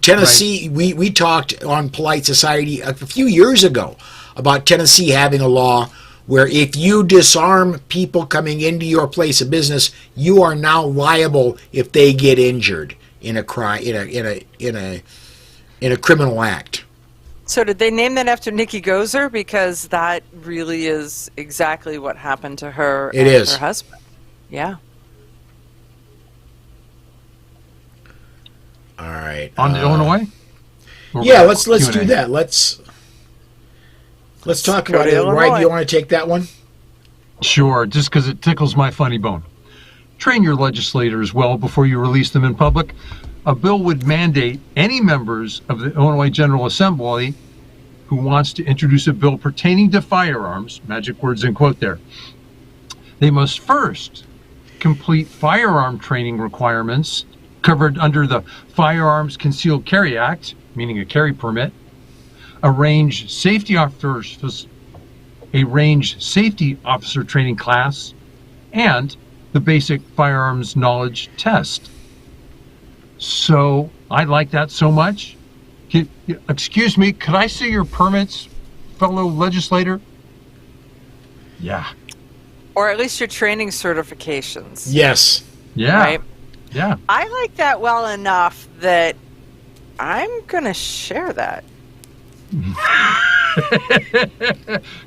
Tennessee, we talked on Polite Society a few years ago about Tennessee having a law where if you disarm people coming into your place of business, you are now liable if they get injured in a crime, in a criminal act. So did they name that after Nikki Gozer? Because that really is exactly what happened to her and her husband. Yeah. All right. On to Illinois? Yeah, let's do that. Let's talk about it. Right, do you want to take that one? Sure, just because it tickles my funny bone. Train your legislators well before you release them in public. A bill would mandate any members of the Illinois General Assembly who wants to introduce a bill pertaining to firearms, magic words in quote there, they must first complete firearm training requirements covered under the Firearms Concealed Carry Act, meaning a carry permit, a range safety officer training class, and the basic firearms knowledge test. So I like that so much. Excuse me, could I see your permits, fellow legislator? Yeah. Or at least your training certifications. Yes. Yeah. Right? Yeah. I like that well enough that I'm going to share that.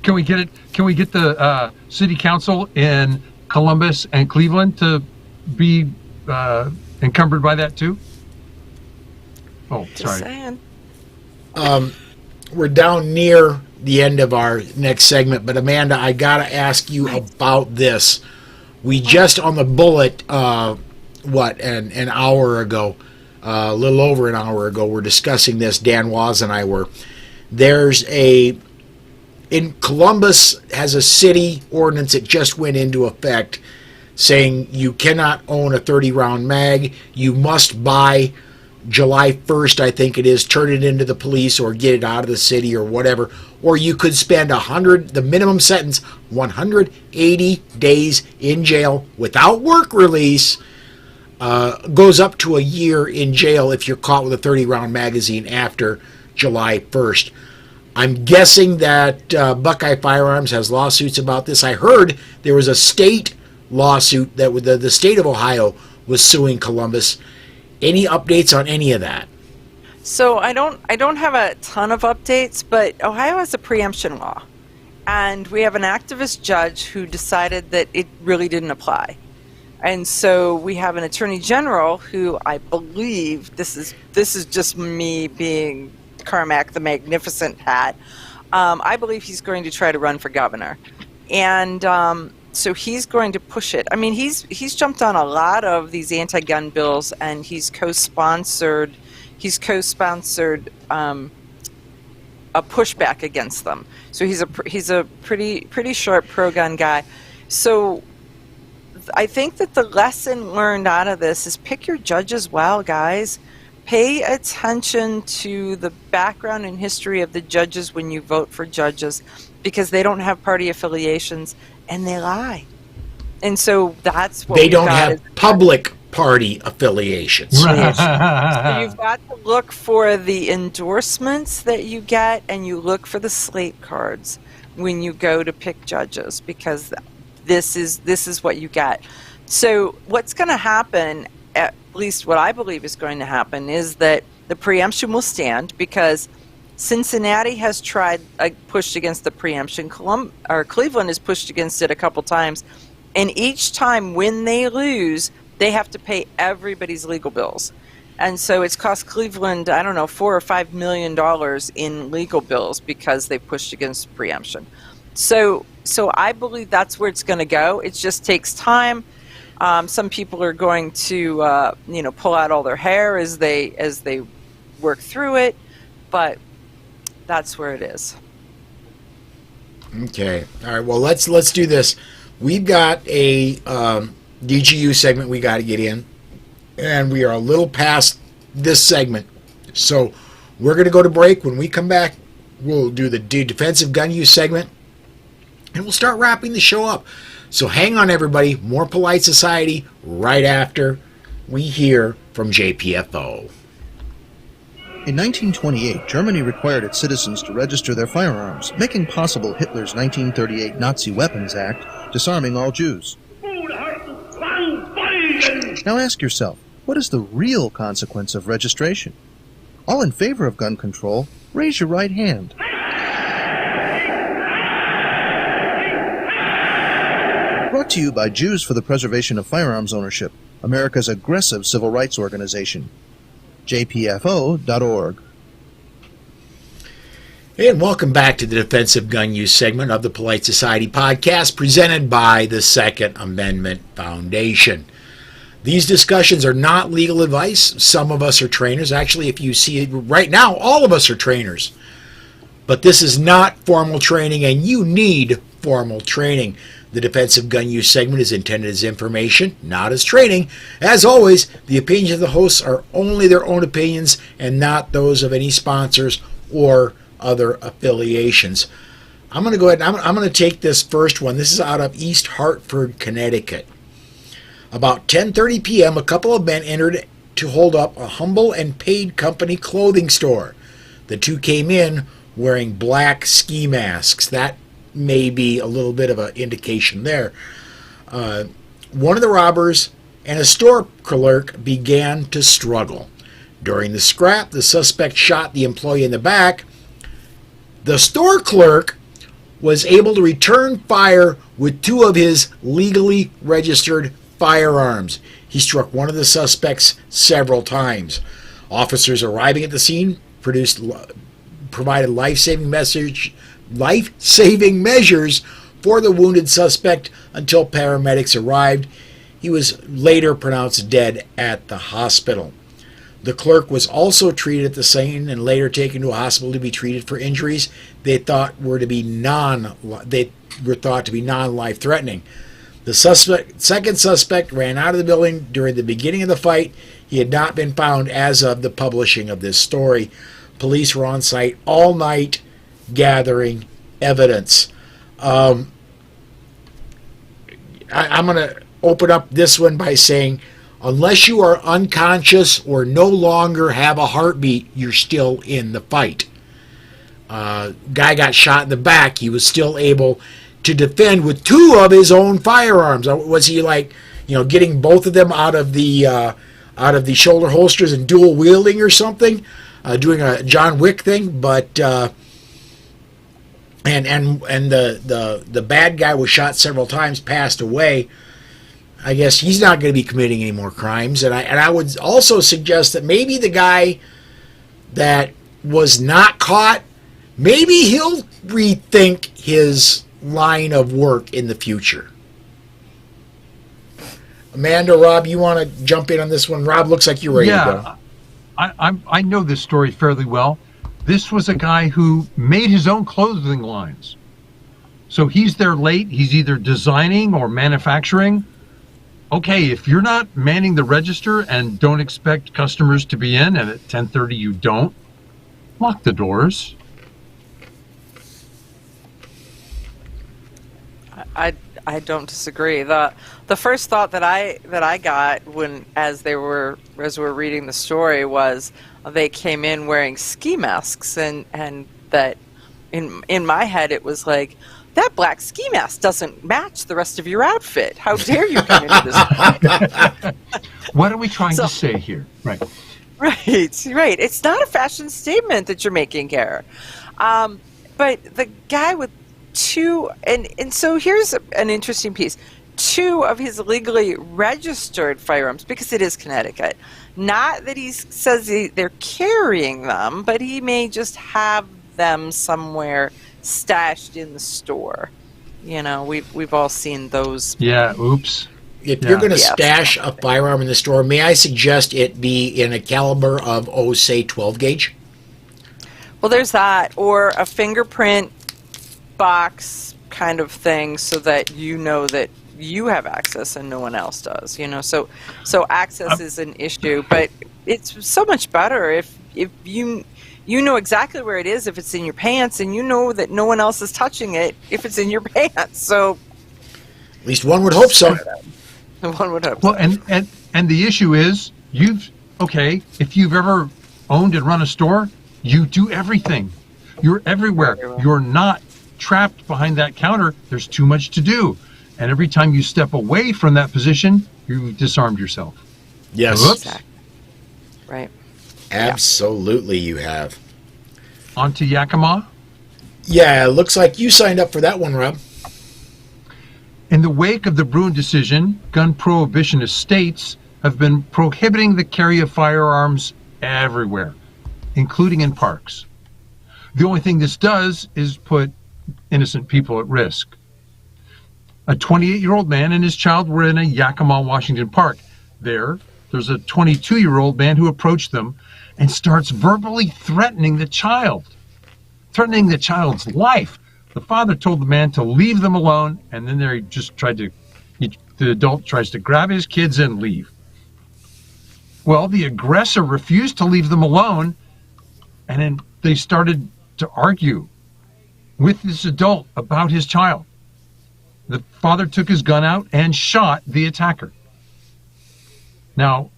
Can we get it? Can we get the city council in Columbus and Cleveland to be encumbered by that too? Oh, Just sorry. saying. We're down near the end of our next segment, but Amanda, I gotta ask you about this. We just on the bullet, an hour ago, a little over an hour ago, we're discussing this. Dan Waz and I were. In Columbus has a city ordinance that just went into effect saying you cannot own a 30-round mag. You must buy July 1st, I think it is, turn it into the police or get it out of the city or whatever. Or you could spend the minimum sentence, 180 days in jail without work release. Goes up to a year in jail if you're caught with a 30-round magazine after July 1st. I'm guessing that Buckeye Firearms has lawsuits about this. I heard there was a state lawsuit that the state of Ohio was suing Columbus. Any updates on any of that? So I don't have a ton of updates, but Ohio has a preemption law, and we have an activist judge who decided that it really didn't apply. And so we have an attorney general who I believe, this is just me being Carmack the Magnificent hat, I believe he's going to try to run for governor. And so he's going to push it. I mean, he's jumped on a lot of these anti-gun bills, and he's co-sponsored a pushback against them. So he's a pretty sharp pro-gun guy. So I think that the lesson learned out of this is pick your judges well, guys. Pay attention to the background and history of the judges when you vote for judges, because they don't have party affiliations and they lie. And so that's what they don't have public party affiliations. So you've got to look for the endorsements that you get, and you look for the slate cards when you go to pick judges, because this is what you get. So what's going to happen, at least what I believe is going to happen, is that the preemption will stand, because Cincinnati has pushed against the preemption. Cleveland has pushed against it a couple times, and each time when they lose, they have to pay everybody's legal bills. And so it's cost Cleveland, I don't know, $4 or $5 million in legal bills because they pushed against preemption. So I believe that's where it's going to go. It just takes time. Some people are going to pull out all their hair as they work through it, but that's where it is. Okay. All right. Well, let's do this. We've got a DGU segment we got to get in, and we are a little past this segment, so we're going to go to break. When we come back, we'll do the defensive gun use segment, and we'll start wrapping the show up. So hang on, everybody. More Polite Society right after we hear from JPFO. In 1928, Germany required its citizens to register their firearms, making possible Hitler's 1938 Nazi Weapons Act, disarming all Jews. Now ask yourself, what is the real consequence of registration? All in favor of gun control, raise your right hand. Brought to you by Jews for the Preservation of Firearms Ownership, America's aggressive civil rights organization. JPFO.org. And welcome back to the Defensive Gun Use segment of the Polite Society podcast, presented by the Second Amendment Foundation. These discussions are not legal advice. Some of us are trainers. Actually, if you see it right now, all of us are trainers. But this is not formal training, and you need formal training. The Defensive Gun Use segment is intended as information, not as training. As always, the opinions of the hosts are only their own opinions and not those of any sponsors or other affiliations. I'm going to go ahead and I'm going to take this first one. This is out of East Hartford, Connecticut. About 10:30 p.m., a couple of men entered to hold up a Humble and Paid Company clothing store. The two came in wearing black ski masks. That may be a little bit of an indication there. One of the robbers and a store clerk began to struggle. During the scrap, the suspect shot the employee in the back. The store clerk was able to return fire with two of his legally registered firearms. He struck one of the suspects several times. Officers arriving at the scene provided life-saving measures for the wounded suspect until paramedics arrived. He was later pronounced dead at the hospital. The clerk was also treated at the scene and later taken to a hospital to be treated for injuries they were thought to be non-life-threatening. The second suspect ran out of the building during the beginning of the fight. He had not been found as of the publishing of this story. Police were on site all night gathering evidence. I'm going to open up this one by saying, unless you are unconscious or no longer have a heartbeat, you're still in the fight. Guy got shot in the back. He was still able to defend with 2 of his own firearms. Was he getting both of them out of the shoulder holsters and dual wielding or something, doing a John Wick thing? But and the bad guy was shot several times, passed away. I guess he's not going to be committing any more crimes. And I would also suggest that maybe the guy that was not caught, maybe he'll rethink his line of work in the future. Amanda, Rob, you want to jump in on this one? Rob, looks like you're ready to go. I know this story fairly well. This was a guy who made his own clothing lines. So he's there late. He's either designing or manufacturing. Okay, if you're not manning the register and don't expect customers to be in, and at 10:30 you don't, lock the doors. I don't disagree. The first thought that I got as we're reading the story was they came in wearing ski masks, and that in my head it was like, that black ski mask doesn't match the rest of your outfit. How dare you come into this? What are we trying to say here? Right. It's not a fashion statement that you're making here. But the guy with 2, and so here's an interesting piece. 2 of his legally registered firearms, because it is Connecticut. Not that he says they're carrying them, but he may just have them somewhere stashed in the store. We've all seen those. Yeah, oops. If you're going to stash a firearm in the store, may I suggest it be in a caliber of, say, 12 gauge? Well, there's that, or a fingerprint box kind of thing, so that you know that you have access and no one else does. So access is an issue, but it's so much better if you know exactly where it is if it's in your pants, and you know that no one else is touching it if it's in your pants. So at least one would hope so. One would hope. Well, and the issue is, if you've ever owned and run a store, you do everything. You're everywhere. You're not trapped behind that counter. There's too much to do. And every time you step away from that position, you've disarmed yourself. Yes. Exactly. Right. Absolutely, you have. On to Yakima? Yeah, looks like you signed up for that one, Rob. In the wake of the Bruin decision, gun prohibitionist states have been prohibiting the carry of firearms everywhere, including in parks. The only thing this does is put innocent people at risk. A 28-year-old man and his child were in a Yakima, Washington park. There's a 22-year-old man who approached them and starts verbally threatening the child's life. The father told the man to leave them alone, and then the adult tries to grab his kids and leave. Well, the aggressor refused to leave them alone, and then they started to argue with this adult about his child. The father took his gun out and shot the attacker. Now,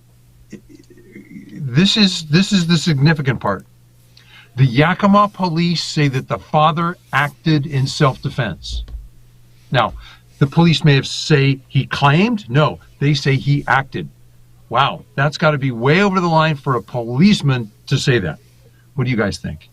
this is the significant part. The Yakima police say that the father acted in self-defense. Now, the police may have say he claimed. No, they say he acted. Wow, that's got to be way over the line for a policeman to say that. What do you guys think?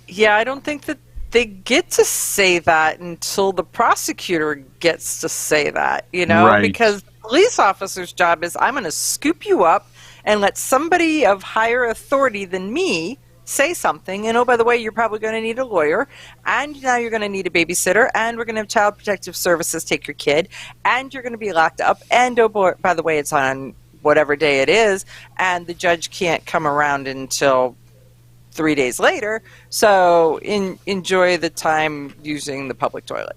Yeah, I don't think that they get to say that until the prosecutor gets to say that, Right. Because the police officer's job is, I'm going to scoop you up and let somebody of higher authority than me say something, and oh, by the way, you're probably going to need a lawyer, and now you're going to need a babysitter, and we're going to have Child Protective Services take your kid, and you're going to be locked up, and oh, boy, by the way, it's on whatever day it is, and the judge can't come around until 3 days later, so enjoy the time using the public toilet.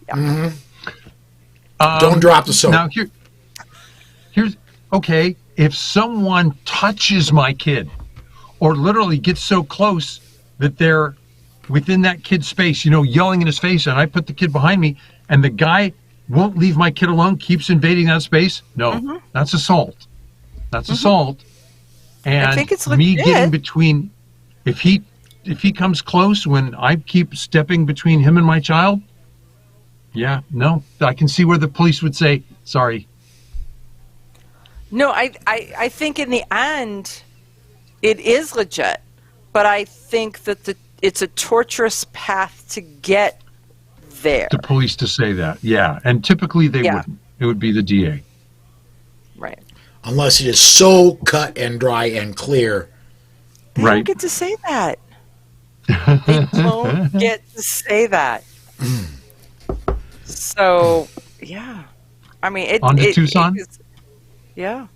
Yeah. Mm-hmm. Don't drop the soap. Now, here's okay, if someone touches my kid, or literally gets so close that they're within that kid's space, yelling in his face, and I put the kid behind me, and the guy won't leave my kid alone, keeps invading that space, no, that's assault. That's assault. And I think it's me legit. getting between, if he comes close when I keep stepping between him and my child, yeah, no, I can see where the police would say, sorry. No, I think in the end, it is legit, but I think that it's a torturous path to get there. The police to say that, yeah. And typically they wouldn't. It would be the DA. Right. Unless it is so cut and dry and clear. They don't get to say that. They don't get to say that. So, yeah. I mean, on to Tucson? Yeah.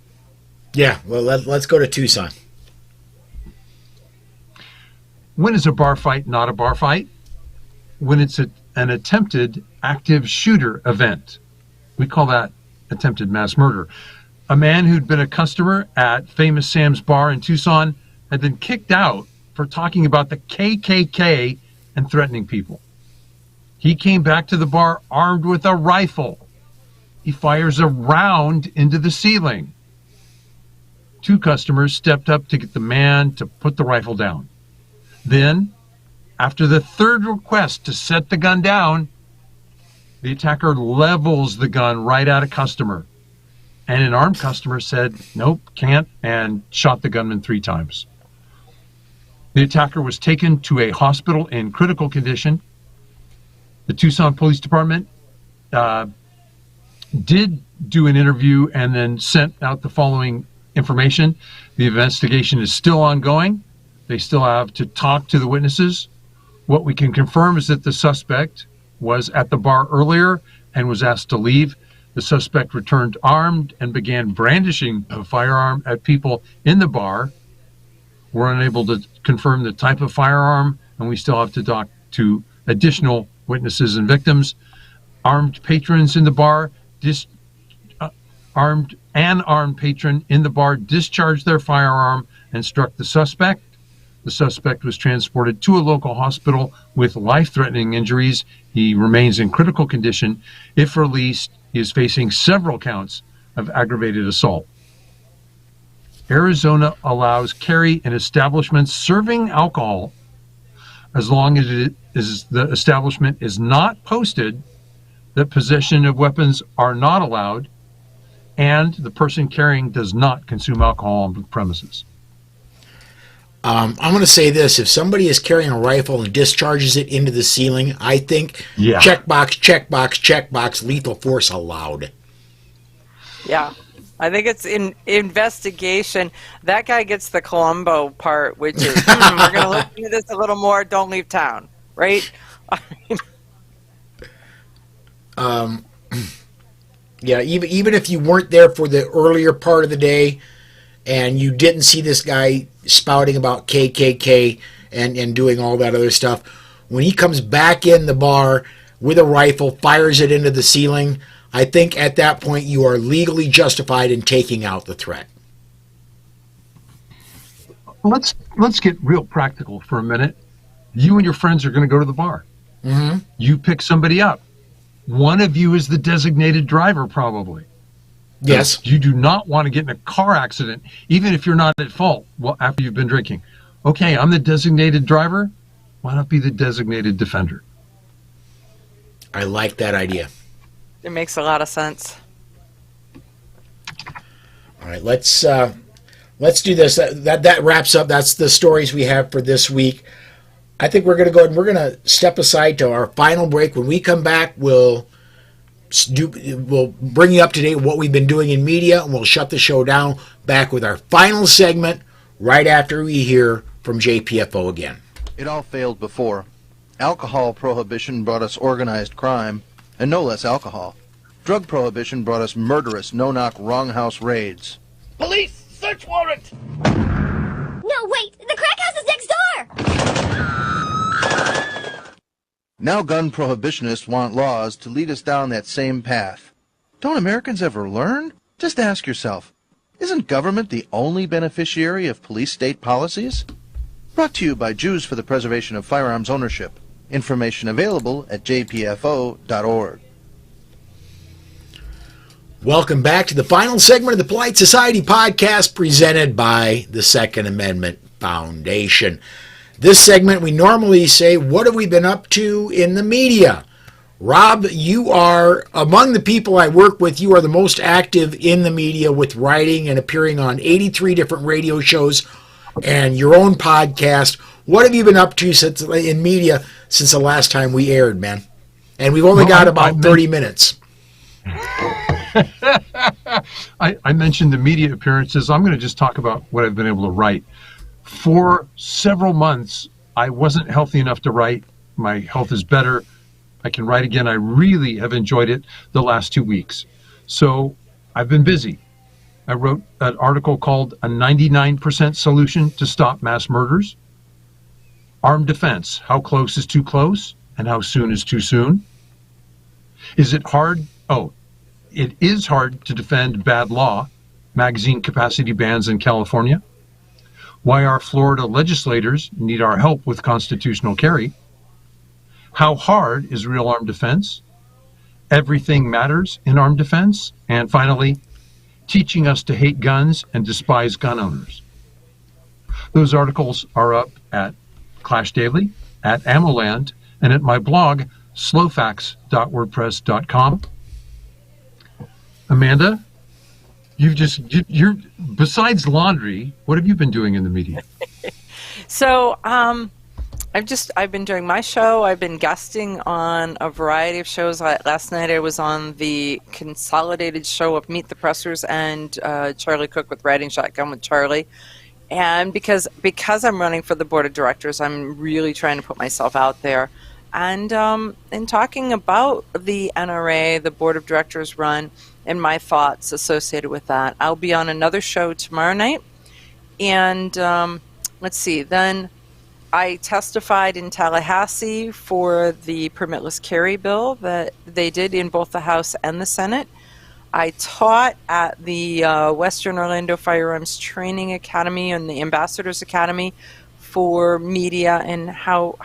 Yeah, well, let's go to Tucson. When is a bar fight not a bar fight? When it's an attempted active shooter event. We call that attempted mass murder. A man who'd been a customer at Famous Sam's Bar in Tucson had been kicked out for talking about the KKK and threatening people. He came back to the bar armed with a rifle. He fires a round into the ceiling. 2 customers stepped up to get the man to put the rifle down. Then, after the 3rd request to set the gun down, the attacker levels the gun right at a customer. And an armed customer said, nope, can't, and shot the gunman 3 times. The attacker was taken to a hospital in critical condition. The Tucson Police Department did do an interview and then sent out the following information. The investigation is still ongoing. They still have to talk to the witnesses. What we can confirm is that the suspect was at the bar earlier and was asked to leave. The suspect returned armed and began brandishing a firearm at people in the bar. We're unable to confirm the type of firearm, and we still have to talk to additional witnesses and victims. Armed patrons in the bar, armed patron in the bar discharged their firearm and struck the suspect. The suspect was transported to a local hospital with life-threatening injuries. He remains in critical condition. If released, he is facing several counts of aggravated assault. Arizona allows carry in establishments serving alcohol as long as the establishment is not posted that possession of weapons are not allowed and the person carrying does not consume alcohol on the premises. I'm going to say this. If somebody is carrying a rifle and discharges it into the ceiling, I think checkbox, lethal force allowed. Yeah. I think it's in investigation. That guy gets the Columbo part, which is, we're going to look into this a little more. Don't leave town. Right? Yeah, even if you weren't there for the earlier part of the day and you didn't see this guy spouting about KKK and doing all that other stuff, when he comes back in the bar with a rifle, fires it into the ceiling, I think at that point you are legally justified in taking out the threat. Let's get real practical for a minute. You and your friends are going to go to the bar. Mm-hmm. You pick somebody up. One of you is the designated driver, probably. Yes. You do not want to get in a car accident, even if you're not at fault, well, after you've been drinking. Okay, I'm the designated driver. Why not be the designated defender? I like that idea. It makes a lot of sense. All right, let's do this. That wraps up. That's the stories we have for this week. I think we're going to go ahead and we're going to step aside to our final break. When we come back, we'll we'll bring you up to date with what we've been doing in media, and we'll shut the show down back with our final segment right after we hear from JPFO again. It all failed before. Alcohol prohibition brought us organized crime, and no less alcohol. Drug prohibition brought us murderous, no-knock, wrong house raids. Police! Search warrant! No, wait! The crack house is next door! Now gun prohibitionists want laws to lead us down that same path. Don't Americans ever learn? Just ask yourself, isn't government the only beneficiary of police-state policies? Brought to you by Jews for the Preservation of Firearms Ownership. Information available at jpfo.org. Welcome back to the final segment of the Polite Society podcast presented by the Second Amendment Foundation. This segment, we normally say, what have we been up to in the media? Rob, you are, among the people I work with, you are the most active in the media with writing and appearing on 83 different radio shows and your own podcast. What have you been up to in media since the last time we aired, man? And we've only got about 30 minutes. I mentioned the media appearances. I'm going to just talk about what I've been able to write. For several months, I wasn't healthy enough to write. My health is better. I can write again. I really have enjoyed it the last 2 weeks. So I've been busy. I wrote an article called A 99% Solution to Stop Mass Murders. Armed Defense, How Close is Too Close and How Soon is Too Soon. Is it hard? Oh, it is hard to defend bad law, magazine capacity bans in California. Why our Florida legislators need our help with constitutional carry. How hard is real armed defense? Everything matters in armed defense. And finally, teaching us to hate guns and despise gun owners. Those articles are up at Clash Daily, at Amoland, and at my blog, slowfacts.wordpress.com. Amanda, you're besides laundry, what have you been doing in the media? So, I've been doing my show. I've been guesting on a variety of shows. Last night I was on the consolidated show of Meet the Pressers and Charlie Cook with Riding Shotgun with Charlie. And because I'm running for the board of directors, I'm really trying to put myself out there. And in talking about the NRA, the board of directors run, and my thoughts associated with that. I'll be on another show tomorrow night. And let's see, then I testified in Tallahassee for the permitless carry bill that they did in both the House and the Senate. I taught at the Western Orlando Firearms Training Academy and the Ambassadors Academy for media and how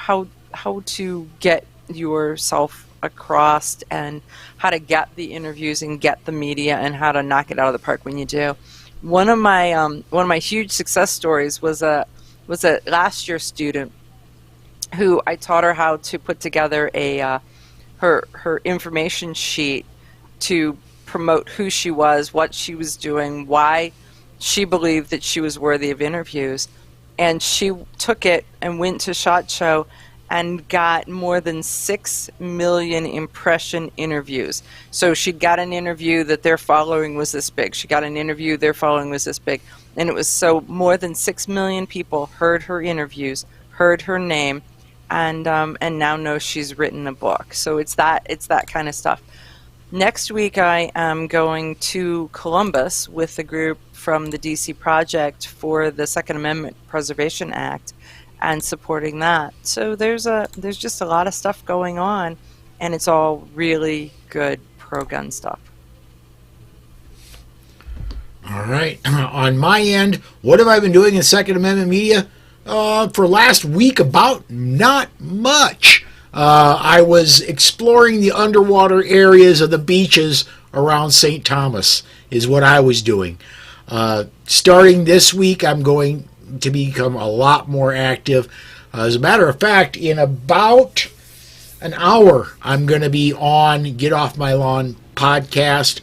to get yourself across and how to get the interviews and get the media and how to knock it out of the park when you do. One of my huge success stories was a last year student who I taught her how to put together her information sheet to promote who she was, what she was doing, why she believed that she was worthy of interviews. And she took it and went to SHOT Show and got more than 6 million impression interviews. So she got an interview that their following was this big. She got an interview, their following was this big. And it was so more than 6 million people heard her interviews, heard her name, and now know she's written a book. So it's that kind of stuff. Next week I am going to Columbus with a group from the DC Project for the Second Amendment Preservation Act and supporting that. So there's just a lot of stuff going on, and it's all really good pro-gun stuff. All right. On my end, what have I been doing in Second Amendment media? For last week, about not much. I was exploring the underwater areas of the beaches around St. Thomas is what I was doing. Starting this week, I'm going to become a lot more active. As a matter of fact, in about an hour, I'm going to be on Get Off My Lawn podcast,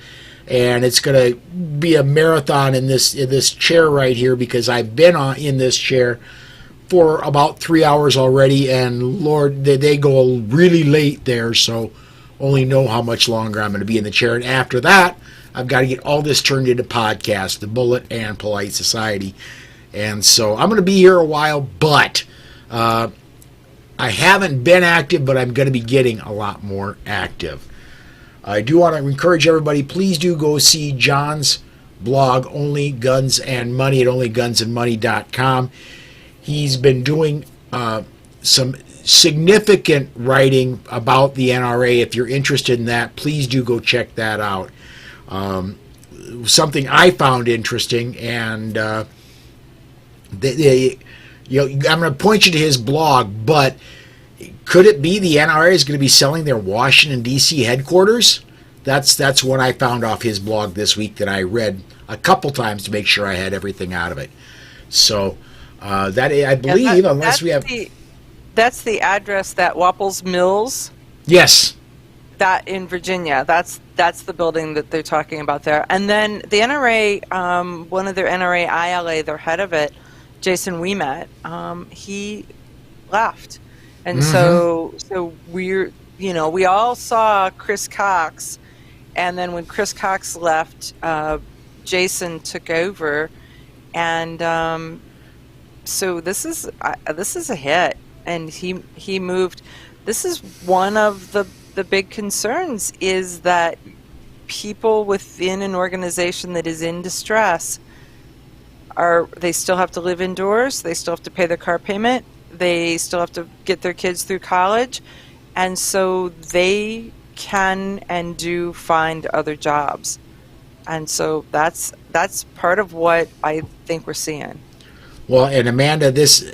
and it's going to be a marathon in this chair right here because I've been in this chair for about 3 hours already, and Lord, they go really late there, so only know how much longer I'm going to be in the chair. And after that, I've got to get all this turned into podcasts, The Bullet and Polite Society. And so I'm going to be here a while, but I haven't been active, but I'm going to be getting a lot more active. I do want to encourage everybody, please do go see John's blog, Only Guns and Money, at onlygunsandmoney.com. He's been doing some significant writing about the NRA. If you're interested in that, please do go check that out. Something I found interesting, and I'm going to point you to his blog, but could it be the NRA is going to be selling their Washington, D.C. headquarters? That's what I found off his blog this week that I read a couple times to make sure I had everything out of it. So that, I believe, unless we have... That's the address, that Wapples Mills? Yes. That in Virginia. That's the building that they're talking about there. And then the NRA, one of their NRA ILA, their head of it, Jason Ouimet, he left. And so we're, we all saw Chris Cox, and then when Chris Cox left, Jason took over, and so this is a hit, and he moved. This is one of the big concerns, is that people within an organization that is in distress they still have to live indoors, they still have to pay their car payment, they still have to get their kids through college, and so they can and do find other jobs. And so that's part of what I think we're seeing. Well, and Amanda, this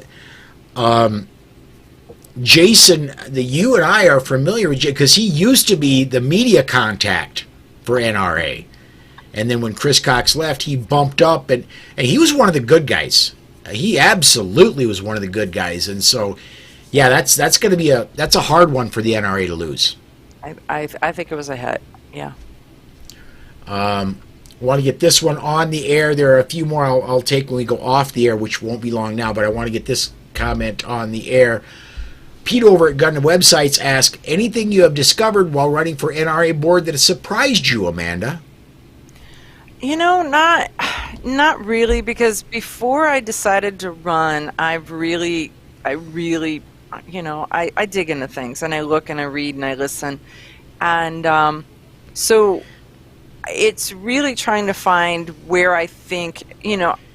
Jason, you and I are familiar with Jason because he used to be the media contact for NRA. And then when Chris Cox left, he bumped up, and he was one of the good guys. He absolutely was one of the good guys. And so, yeah, that's going to be a hard one for the NRA to lose. I think it was a hit. Yeah. Want to get this one on the air. There are a few more I'll take when we go off the air, which won't be long now, but I want to get this comment on the air. Pete over at Gun and Websites asked, anything you have discovered while running for NRA board that has surprised you, Amanda? Not really, because before I decided to run, I really, I dig into things, and I look and I read and I listen. And so it's really trying to find where I think,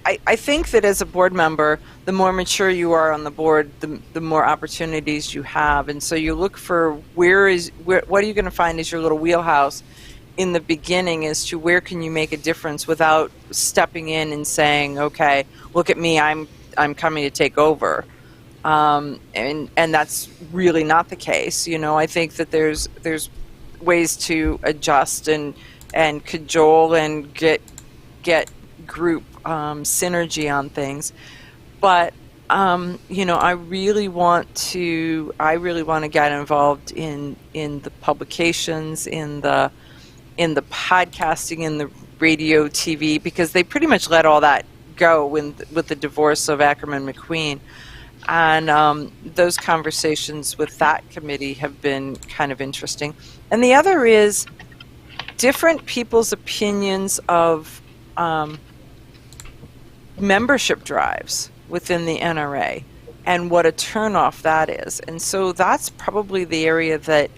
I think that as a board member, the more mature you are on the board, the more opportunities you have. And so you look for what are you going to find is your little wheelhouse in the beginning as to where can you make a difference without stepping in and saying, okay, look at me, I'm coming to take over. And that's really not the case. I think that there's ways to adjust and cajole and get group synergy on things. But I really want to get involved in the publications, in the podcasting, in the radio, TV, because they pretty much let all that go with the divorce of Ackerman McQueen. And those conversations with that committee have been kind of interesting. And the other is different people's opinions of membership drives within the NRA and what a turnoff that is. And so that's probably the area that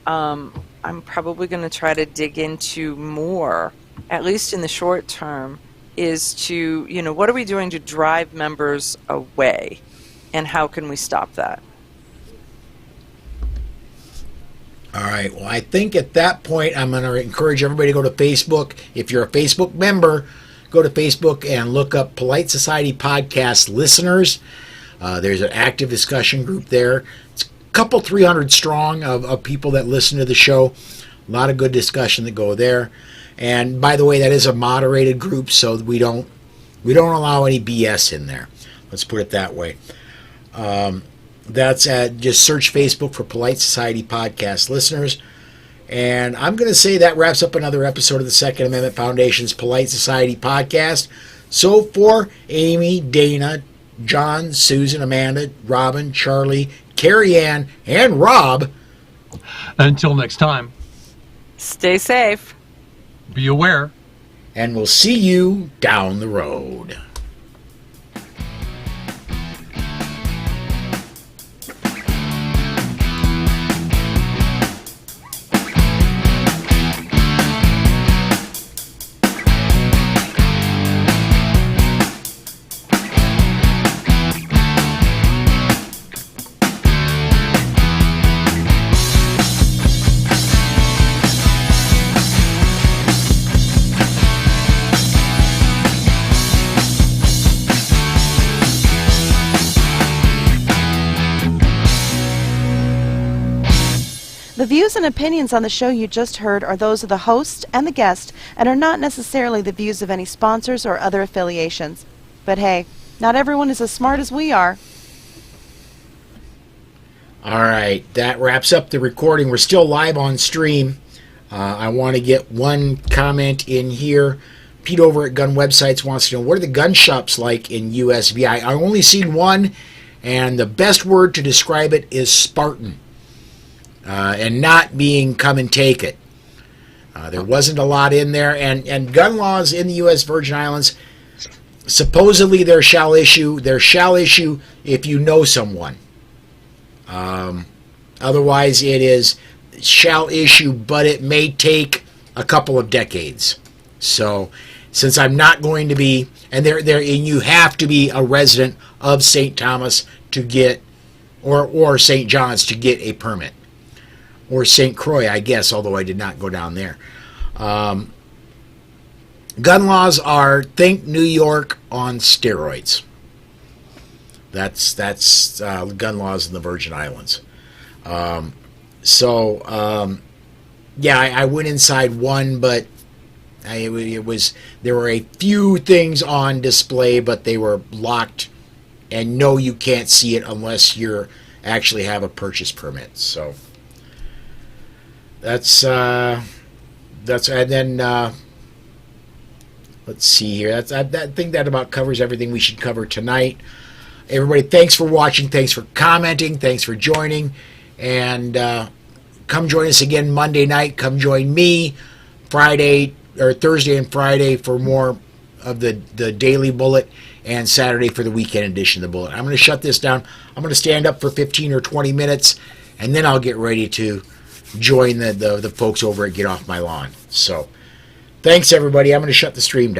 I'm probably going to try to dig into more, at least in the short term, is to, what are we doing to drive members away, and how can we stop that? All right. Well, I think at that point, I'm going to encourage everybody to go to Facebook. If you're a Facebook member, go to Facebook and look up Polite Society Podcast Listeners. There's an active discussion group there. It's a couple 300 strong of people that listen to the show. A lot of good discussion that go there. And by the way, that is a moderated group, so we don't allow any BS in there. Let's put it that way. That's just search Facebook for Polite Society Podcast Listeners. And I'm going to say that wraps up another episode of the Second Amendment Foundation's Polite Society Podcast. So for Amy, Dana, John, Susan, Amanda, Robin, Charlie, Carrie Ann, and Rob, Until next time, stay safe. Be aware. And we'll see you down the road. The views and opinions on the show you just heard are those of the host and the guest and are not necessarily the views of any sponsors or other affiliations. But hey, not everyone is as smart as we are. All right, that wraps up the recording. We're still live on stream. I want to get one comment in here. Pete over at Gun Websites wants to know, what are the gun shops like in USB? I only seen one, and the best word to describe it is Spartan. And not being come and take it. There wasn't a lot in there. And gun laws in the U.S. Virgin Islands, supposedly there shall issue if you know someone. Otherwise it is shall issue, but it may take a couple of decades. So since I'm not going to be, and you have to be a resident of St. Thomas to get, or St. John's to get a permit. Or St. Croix, I guess, although I did not go down there. Gun laws are, think New York on steroids. That's gun laws in the Virgin Islands. Yeah, I went inside one, but there were a few things on display, but they were locked, and no, you can't see it unless you actually have a purchase permit. So. That's and then let's see here. I think that about covers everything we should cover tonight. Everybody, thanks for watching, thanks for commenting, thanks for joining, and come join us again Monday night. Come join me Thursday and Friday for more of the Daily Bullet, and Saturday for the weekend edition of the Bullet. I'm going to shut this down. I'm going to stand up for 15 or 20 minutes, and then I'll get ready to join the folks over at Get Off My Lawn. So, thanks everybody. I'm going to shut the stream down.